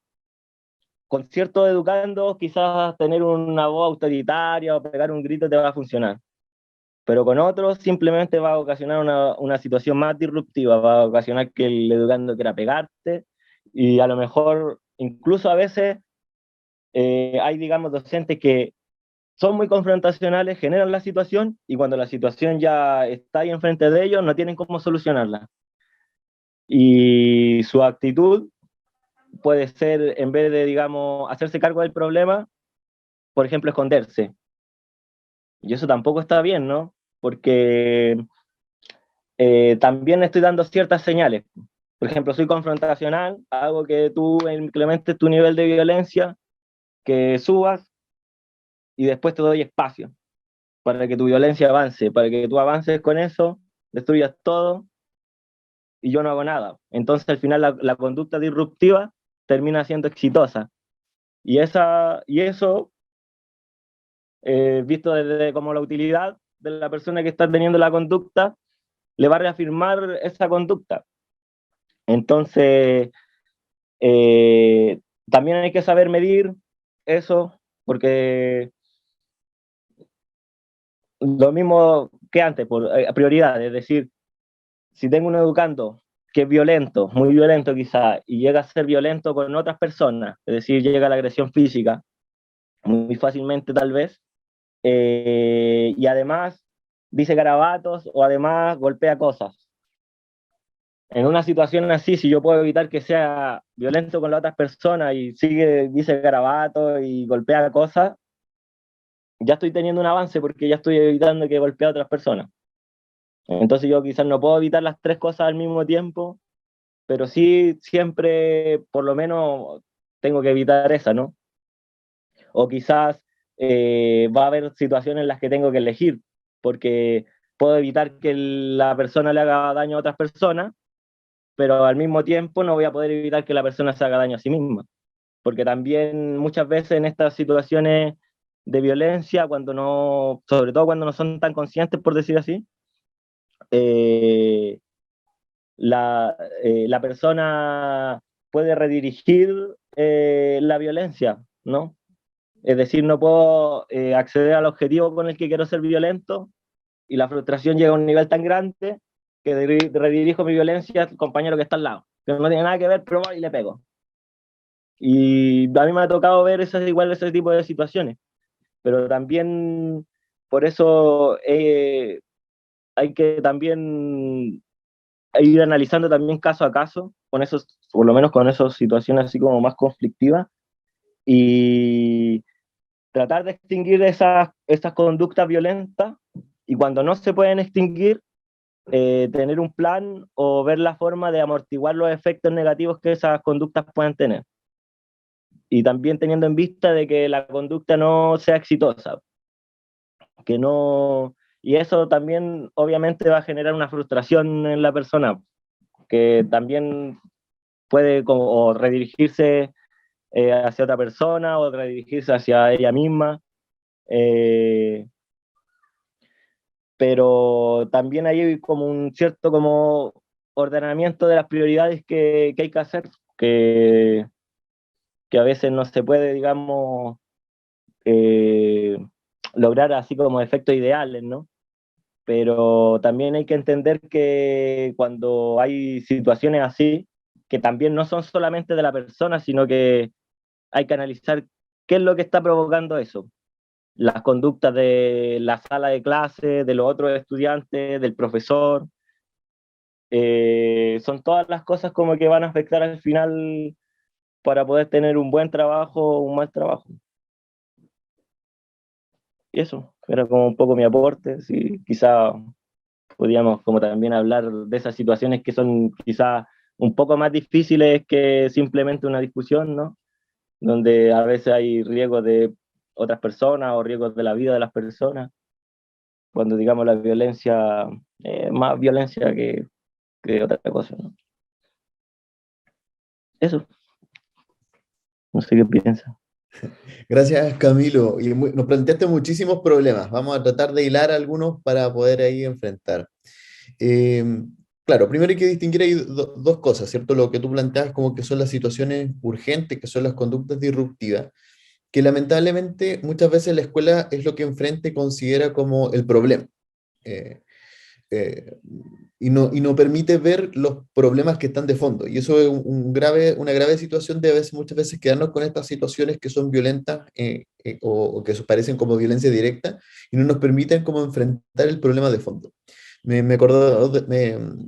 con ciertos educandos quizás tener una voz autoritaria o pegar un grito te va a funcionar, pero con otros simplemente va a ocasionar una situación más disruptiva, va a ocasionar que el educando quiera pegarte, y a lo mejor incluso a veces hay, digamos, docentes que son muy confrontacionales, generan la situación, y cuando la situación ya está ahí enfrente de ellos, no tienen cómo solucionarla. Y su actitud puede ser, en vez de, digamos, hacerse cargo del problema, por ejemplo, esconderse. Y eso tampoco está bien, ¿no? Porque también estoy dando ciertas señales. Por ejemplo, soy confrontacional, hago que tú incrementes tu nivel de violencia, que subas, y después te doy espacio para que tu violencia avance, para que tú avances con eso, destruyas todo, y yo no hago nada. Entonces, al final, la conducta disruptiva termina siendo exitosa. Y eso, visto desde como la utilidad de la persona que está teniendo la conducta, le va a reafirmar esa conducta. Entonces, también hay que saber medir eso, porque lo mismo que antes, por prioridad, es decir, si tengo un educando que es violento, muy violento quizá, y llega a ser violento con otras personas, es decir, llega a la agresión física, muy fácilmente tal vez, y además dice garabatos o además golpea cosas. En una situación así, si yo puedo evitar que sea violento con las otras personas y dice garabatos y golpea cosas, ya estoy teniendo un avance porque ya estoy evitando que golpee a otras personas. Entonces yo quizás no puedo evitar las tres cosas al mismo tiempo, pero sí siempre, por lo menos, tengo que evitar esa, ¿no? O quizás va a haber situaciones en las que tengo que elegir, porque puedo evitar que la persona le haga daño a otras personas, pero al mismo tiempo no voy a poder evitar que la persona se haga daño a sí misma, porque también muchas veces en estas situaciones de violencia, sobre todo cuando no son tan conscientes, por decir así, eh, la persona puede redirigir la violencia, ¿no? Es decir, no puedo acceder al objetivo con el que quiero ser violento, y la frustración llega a un nivel tan grande que redirijo mi violencia al compañero que está al lado, que no tiene nada que ver, pero voy y le pego. Y a mí me ha tocado ver igual ese tipo de situaciones, pero también por eso hay que también ir analizando también caso a caso, con esos, por lo menos con esas situaciones así como más conflictivas, y tratar de extinguir esas conductas violentas, y cuando no se pueden extinguir, tener un plan o ver la forma de amortiguar los efectos negativos que esas conductas puedan tener. Y también teniendo en vista de que la conducta no sea exitosa, que no... Y eso también obviamente va a generar una frustración en la persona, que también puede o redirigirse hacia otra persona o redirigirse hacia ella misma. Pero también hay como un cierto como ordenamiento de las prioridades que hay que hacer, que a veces no se puede, digamos, eh, lograr así como efectos ideales, ¿no? Pero también hay que entender que cuando hay situaciones así, que también no son solamente de la persona, sino que hay que analizar qué es lo que está provocando eso. Las conductas de la sala de clase, de los otros estudiantes, del profesor, son todas las cosas como que van a afectar al final para poder tener un buen trabajo o un mal trabajo. Y eso, era como un poco mi aporte, sí, quizá podríamos como también hablar de esas situaciones que son quizá un poco más difíciles que simplemente una discusión, ¿no? Donde a veces hay riesgos de otras personas o riesgos de la vida de las personas, cuando digamos la violencia, más violencia que otra cosa, ¿no? Eso, no sé qué piensa. Gracias, Camilo. Y nos planteaste muchísimos problemas. Vamos a tratar de hilar algunos para poder ahí enfrentar. Eh, claro, primero hay que distinguir ahí dos cosas, ¿cierto? Lo que tú planteas como que son las situaciones urgentes, que son las conductas disruptivas, que lamentablemente muchas veces la escuela es lo que enfrente considera como el problema. Eh, eh, y no permite ver los problemas que están de fondo. Y eso es una grave situación de muchas veces quedarnos con estas situaciones que son violentas o que parecen como violencia directa y no nos permiten como enfrentar el problema de fondo. Me acordó,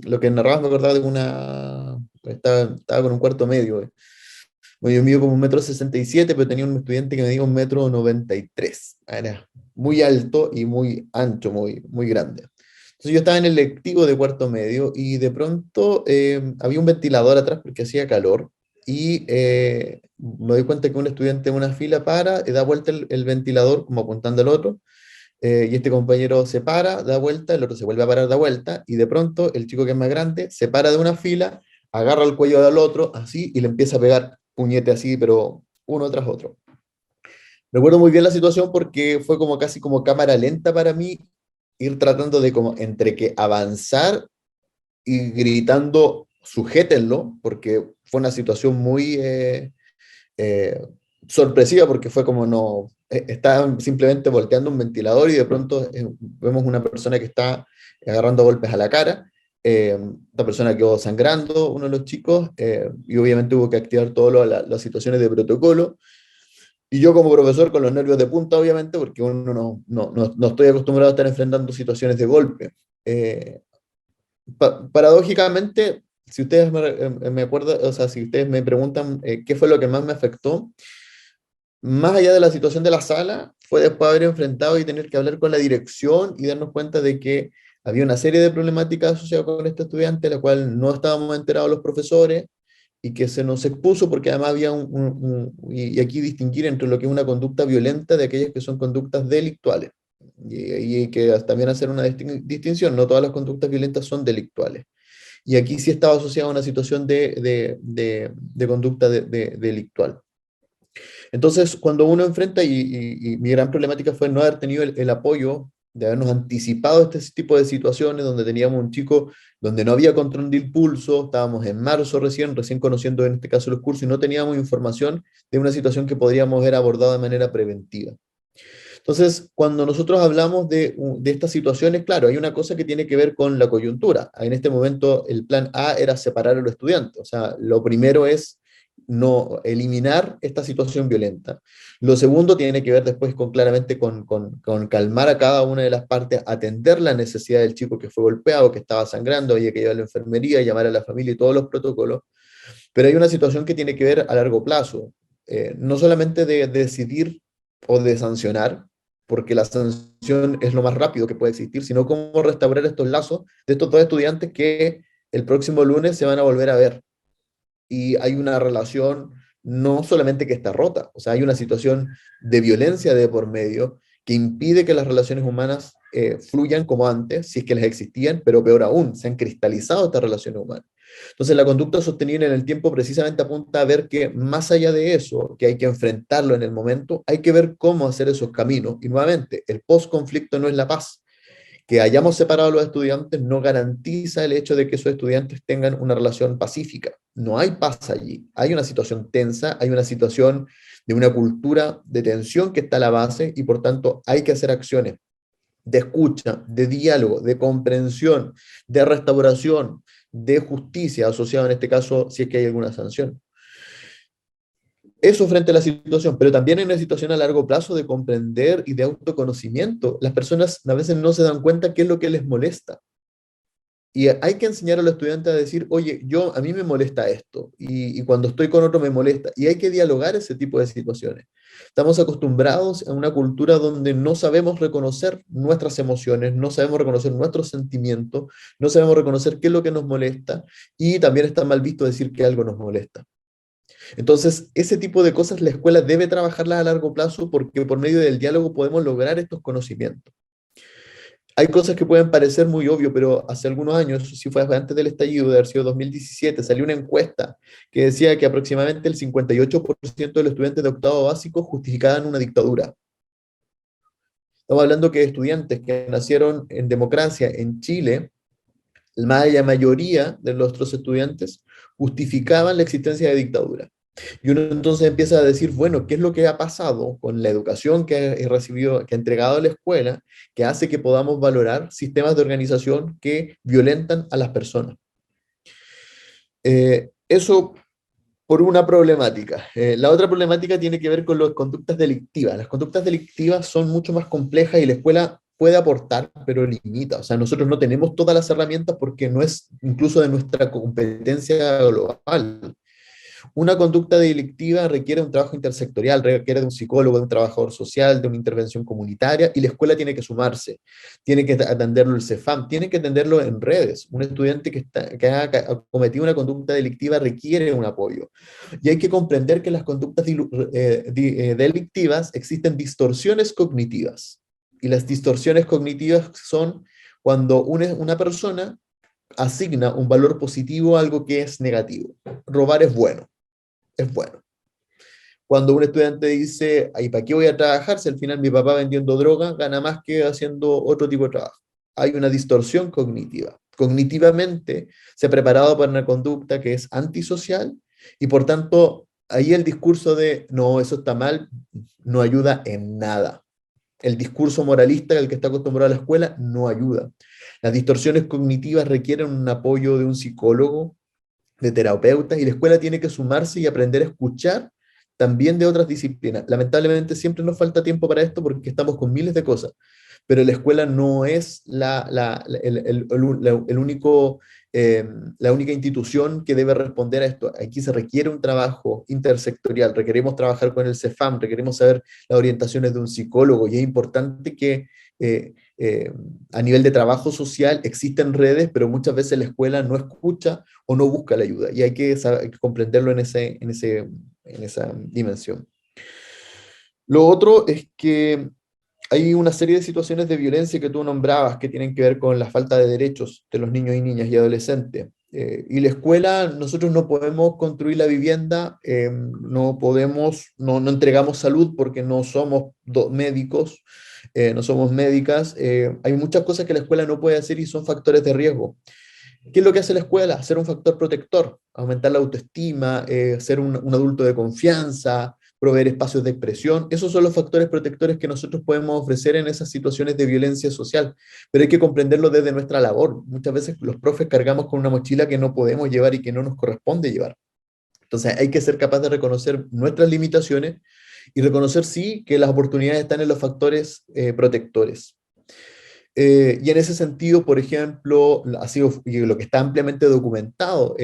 lo que narrabas me acordaba de estaba con un cuarto medio. Bueno, yo mido como 1,67 m, pero tenía un estudiante que medía 1,93 m. Era muy alto y muy ancho, muy grande. Entonces yo estaba en el lectivo de cuarto medio y de pronto había un ventilador atrás porque hacía calor y me doy cuenta que un estudiante en una fila para y da vuelta el ventilador como apuntando al otro, y este compañero se para, da vuelta, el otro se vuelve a parar, da vuelta y de pronto el chico que es más grande se para de una fila, agarra el cuello del otro así y le empieza a pegar puñete así, pero uno tras otro. Recuerdo muy bien la situación porque fue como casi como cámara lenta para mí ir tratando de como entre que avanzar y gritando sujétenlo, porque fue una situación muy eh, sorpresiva porque fue como no, estaban simplemente volteando un ventilador y de pronto vemos una persona que está agarrando golpes a la cara, esta persona quedó sangrando, uno de los chicos, y obviamente hubo que activar todas las situaciones de protocolo. Y yo como profesor con los nervios de punta, obviamente, porque uno no estoy acostumbrado a estar enfrentando situaciones de golpe. Eh, Paradójicamente, si ustedes me acuerdan, o sea, si ustedes me preguntan qué fue lo que más me afectó, más allá de la situación de la sala, fue después haber enfrentado y tener que hablar con la dirección y darnos cuenta de que había una serie de problemáticas asociadas con este estudiante, la cual no estábamos enterados los profesores y que se nos expuso porque además había y aquí distinguir entre lo que es una conducta violenta de aquellas que son conductas delictuales. Y hay que también hacer una distinción, no todas las conductas violentas son delictuales. Y aquí sí estaba asociada a una situación de conducta delictual. Entonces, cuando uno enfrenta, y mi gran problemática fue no haber tenido el apoyo, de habernos anticipado este tipo de situaciones donde teníamos un chico donde no había control de impulso, estábamos en marzo recién conociendo en este caso los cursos y no teníamos información de una situación que podríamos haber abordado de manera preventiva. Entonces, cuando nosotros hablamos de estas situaciones, claro, hay una cosa que tiene que ver con la coyuntura. En este momento, el plan A era separar a los estudiantes. O sea, lo primero es no eliminar esta situación violenta. Lo segundo tiene que ver después claramente con calmar a cada una de las partes, atender la necesidad del chico que fue golpeado, que estaba sangrando, había que llevar a la enfermería, llamar a la familia y todos los protocolos. Pero hay una situación que tiene que ver a largo plazo, no solamente de decidir o de sancionar, porque la sanción es lo más rápido que puede existir, sino cómo restaurar estos lazos de estos dos estudiantes que el próximo lunes se van a volver a ver. Y hay una relación no solamente que está rota, o sea, hay una situación de violencia de por medio que impide que las relaciones humanas fluyan como antes, si es que las existían, pero peor aún, se han cristalizado estas relaciones humanas. Entonces, la conducta sostenible en el tiempo precisamente apunta a ver que más allá de eso, que hay que enfrentarlo en el momento, hay que ver cómo hacer esos caminos. Y nuevamente, el post-conflicto no es la paz. Que hayamos separado a los estudiantes no garantiza el hecho de que esos estudiantes tengan una relación pacífica. No hay paz allí. Hay una situación tensa, hay una situación de una cultura de tensión que está a la base y por tanto hay que hacer acciones de escucha, de diálogo, de comprensión, de restauración, de justicia asociado en este caso si es que hay alguna sanción. Eso frente a la situación, pero también en una situación a largo plazo de comprender y de autoconocimiento. Las personas a veces no se dan cuenta qué es lo que les molesta. Y hay que enseñar a los estudiantes a decir, oye, a mí me molesta esto, y cuando estoy con otro me molesta. Y hay que dialogar ese tipo de situaciones. Estamos acostumbrados a una cultura donde no sabemos reconocer nuestras emociones, no sabemos reconocer nuestros sentimientos, no sabemos reconocer qué es lo que nos molesta, y también está mal visto decir que algo nos molesta. Entonces, ese tipo de cosas la escuela debe trabajarlas a largo plazo porque por medio del diálogo podemos lograr estos conocimientos. Hay cosas que pueden parecer muy obvio, pero hace algunos años, si fue antes del estallido, de haber sido 2017, salió una encuesta que decía que aproximadamente el 58% de los estudiantes de octavo básico justificaban una dictadura. Estamos hablando que estudiantes que nacieron en democracia en Chile, la mayoría de nuestros estudiantes justificaban la existencia de dictadura. Y uno entonces empieza a decir, bueno, ¿qué es lo que ha pasado con la educación que he recibido, que ha entregado la escuela, que hace que podamos valorar sistemas de organización que violentan a las personas? Eso por una problemática. La otra problemática tiene que ver con las conductas delictivas. Las conductas delictivas son mucho más complejas y la escuela puede aportar, pero limita. O sea, nosotros no tenemos todas las herramientas porque no es incluso de nuestra competencia global. Una conducta delictiva requiere un trabajo intersectorial, requiere de un psicólogo, de un trabajador social, de una intervención comunitaria, y la escuela tiene que sumarse, tiene que atenderlo el CEFAM, tiene que atenderlo en redes. Un estudiante que ha cometido una conducta delictiva requiere un apoyo. Y hay que comprender que en las conductas delictivas existen distorsiones cognitivas. Y las distorsiones cognitivas son cuando una persona asigna un valor positivo a algo que es negativo. Robar es bueno. Es bueno. Cuando un estudiante dice, ¿y para qué voy a trabajar si al final mi papá vendiendo droga gana más que haciendo otro tipo de trabajo? Hay una distorsión cognitiva. Cognitivamente se ha preparado para una conducta que es antisocial y por tanto ahí el discurso de, no, eso está mal, no ayuda en nada. El discurso moralista al que está acostumbrado a la escuela no ayuda. Las distorsiones cognitivas requieren un apoyo de un psicólogo, de terapeutas, y la escuela tiene que sumarse y aprender a escuchar también de otras disciplinas. Lamentablemente siempre nos falta tiempo para esto porque estamos con miles de cosas, pero la escuela no es el único, la única institución que debe responder a esto. Aquí se requiere un trabajo intersectorial, requerimos trabajar con el CEFAM, requerimos saber las orientaciones de un psicólogo, y es importante que a nivel de trabajo social existen redes, pero muchas veces la escuela no escucha o no busca la ayuda, y hay que comprenderlo en esa dimensión. Lo otro es que hay una serie de situaciones de violencia que tú nombrabas que tienen que ver con la falta de derechos de los niños y niñas y adolescentes. Y la escuela, nosotros no podemos construir la vivienda, no entregamos salud porque no somos médicos, no somos médicas. Hay muchas cosas que la escuela no puede hacer y son factores de riesgo. ¿Qué es lo que hace la escuela? Ser un factor protector, aumentar la autoestima, ser un adulto de confianza, proveer espacios de expresión. Esos son los factores protectores que nosotros podemos ofrecer en esas situaciones de violencia social, pero hay que comprenderlo desde nuestra labor. Muchas veces los profes cargamos con una mochila que no podemos llevar y que no nos corresponde llevar. Entonces hay que ser capaz de reconocer nuestras limitaciones y reconocer, sí, que las oportunidades están en los factores protectores. Y en ese sentido, por ejemplo, ha sido lo que está ampliamente documentado,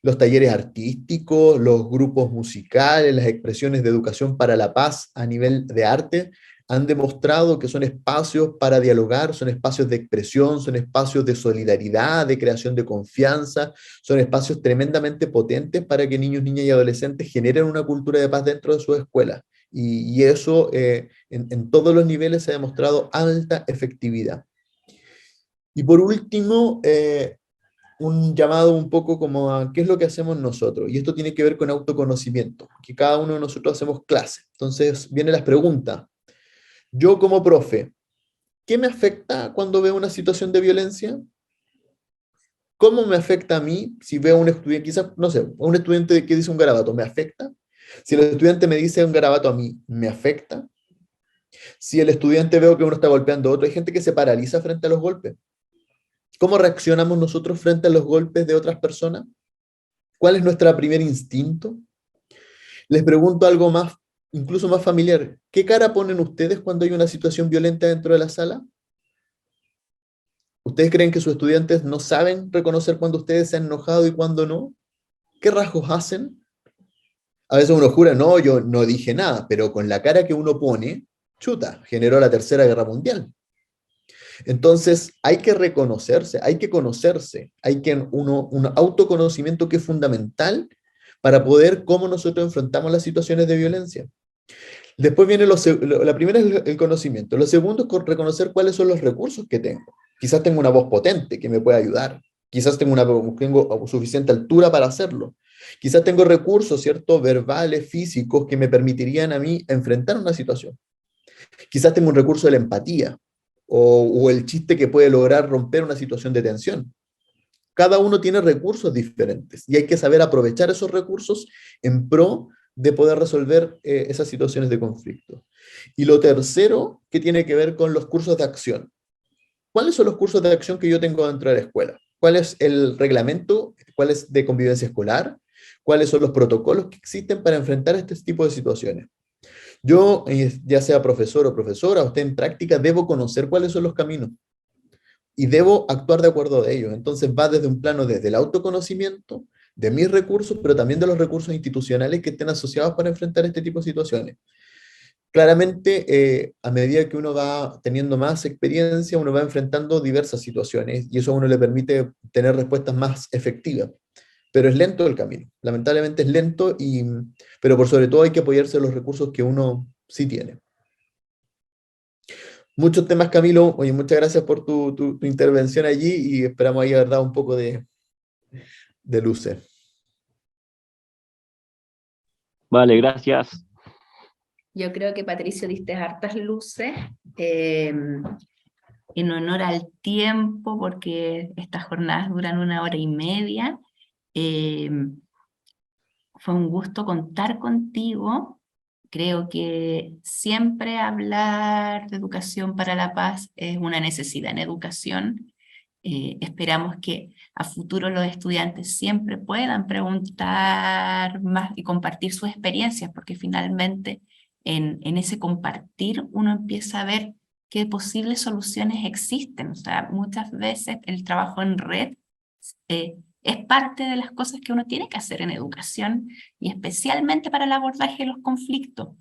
los talleres artísticos, los grupos musicales, las expresiones de educación para la paz a nivel de arte, han demostrado que son espacios para dialogar, son espacios de expresión, son espacios de solidaridad, de creación de confianza, son espacios tremendamente potentes para que niños, niñas y adolescentes generen una cultura de paz dentro de sus escuelas. Y eso en todos los niveles se ha demostrado alta efectividad. Y por último, un llamado un poco como a qué es lo que hacemos nosotros. Y esto tiene que ver con autoconocimiento, que cada uno de nosotros hacemos clases. Entonces vienen las preguntas. Yo como profe, ¿qué me afecta cuando veo una situación de violencia? ¿Cómo me afecta a mí si veo a un estudiante, quizás, no sé, a un estudiante que dice un garabato, ¿me afecta? Si el estudiante me dice un garabato a mí, ¿me afecta? Si el estudiante veo que uno está golpeando a otro, hay gente que se paraliza frente a los golpes. ¿Cómo reaccionamos nosotros frente a los golpes de otras personas? ¿Cuál es nuestro primer instinto? Les pregunto algo más, incluso más familiar. ¿Qué cara ponen ustedes cuando hay una situación violenta dentro de la sala? ¿Ustedes creen que sus estudiantes no saben reconocer cuando ustedes se han enojado y cuando no? ¿Qué rasgos hacen? A veces uno jura, no, yo no dije nada, pero con la cara que uno pone, chuta, generó la Tercera Guerra Mundial. Entonces, hay que reconocerse, hay que conocerse, hay que un autoconocimiento que es fundamental para poder cómo nosotros enfrentamos las situaciones de violencia. Después viene la primera es el conocimiento. Lo segundo es reconocer cuáles son los recursos que tengo. Quizás tengo una voz potente que me puede ayudar. Quizás tengo suficiente altura para hacerlo. Quizás tengo recursos, ¿cierto? Verbales, físicos, que me permitirían a mí enfrentar una situación. Quizás tengo un recurso de la empatía o el chiste que puede lograr romper una situación de tensión. Cada uno tiene recursos diferentes y hay que saber aprovechar esos recursos en pro de poder resolver esas situaciones de conflicto. Y lo tercero, que tiene que ver con los cursos de acción. ¿Cuáles son los cursos de acción que yo tengo dentro de la escuela? ¿Cuál es el reglamento? ¿Cuál es de convivencia escolar? ¿Cuáles son los protocolos que existen para enfrentar este tipo de situaciones? Yo, ya sea profesor o profesora, o esté en práctica, debo conocer cuáles son los caminos y debo actuar de acuerdo a ellos. Entonces va desde un plano desde el autoconocimiento, de mis recursos, pero también de los recursos institucionales que estén asociados para enfrentar este tipo de situaciones. Claramente, a medida que uno va teniendo más experiencia, uno va enfrentando diversas situaciones y eso a uno le permite tener respuestas más efectivas. Pero es lento el camino, lamentablemente es lento, pero por sobre todo hay que apoyarse en los recursos que uno sí tiene. Muchos temas, Camilo. Oye, muchas gracias por tu intervención allí y esperamos ahí haber dado un poco de luces. Vale, gracias. Yo creo que Patricio diste hartas luces en honor al tiempo, porque estas jornadas duran 1 hora y media. Fue un gusto contar contigo. Creo que siempre hablar de educación para la paz es una necesidad en educación. Esperamos que a futuro los estudiantes siempre puedan preguntar más y compartir sus experiencias, porque finalmente en ese compartir uno empieza a ver qué posibles soluciones existen. O sea, muchas veces el trabajo en red es parte de las cosas que uno tiene que hacer en educación y especialmente para el abordaje de los conflictos,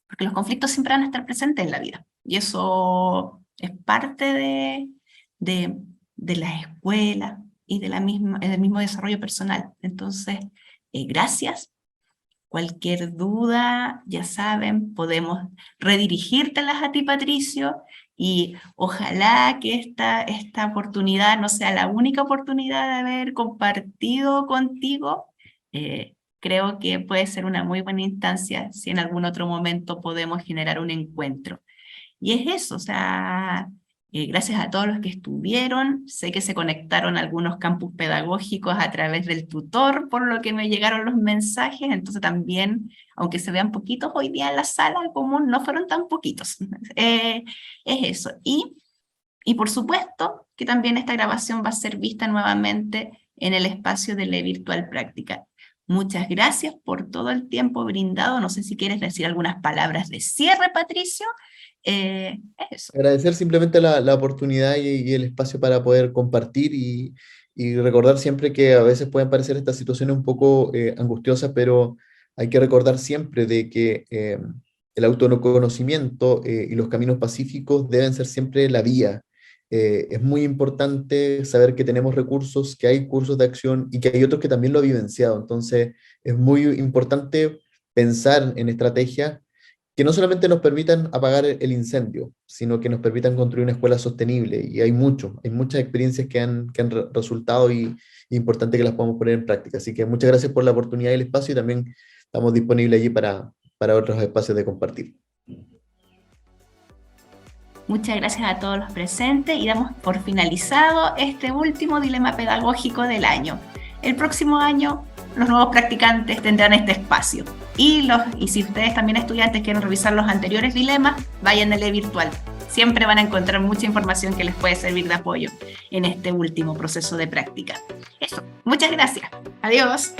porque los conflictos siempre van a estar presentes en la vida y eso es parte de las escuelas y del mismo desarrollo personal. Entonces, gracias. Cualquier duda, ya saben, podemos redirigírtelas a ti, Patricio, y ojalá que esta oportunidad no sea la única oportunidad de haber compartido contigo. Creo que puede ser una muy buena instancia si en algún otro momento podemos generar un encuentro. Y es eso, o sea, gracias a todos los que estuvieron. Sé que se conectaron algunos campus pedagógicos a través del tutor, por lo que me llegaron los mensajes, entonces también, aunque se vean poquitos hoy día en la sala común, no fueron tan poquitos. Es eso. Y por supuesto que también esta grabación va a ser vista nuevamente en el espacio de la virtual práctica. Muchas gracias por todo el tiempo brindado. No sé si quieres decir algunas palabras de cierre, Patricio. Eso. Agradecer simplemente la oportunidad y el espacio para poder compartir y recordar siempre que a veces pueden parecer estas situaciones un poco angustiosas, pero hay que recordar siempre de que el autoconocimiento y los caminos pacíficos deben ser siempre la vía. Es muy importante saber que tenemos recursos, que hay cursos de acción y que hay otros que también lo han vivenciado. Entonces, es muy importante pensar en estrategias que no solamente nos permitan apagar el incendio, sino que nos permitan construir una escuela sostenible. Y hay muchas experiencias que han resultado y es importante que las podamos poner en práctica. Así que muchas gracias por la oportunidad y el espacio y también estamos disponibles allí para otros espacios de compartir. Muchas gracias a todos los presentes y damos por finalizado este último dilema pedagógico del año. El próximo año los nuevos practicantes tendrán este espacio. Y si ustedes también estudiantes quieren revisar los anteriores dilemas, vayan al e-virtual. Siempre van a encontrar mucha información que les puede servir de apoyo en este último proceso de práctica. Eso, muchas gracias. Adiós.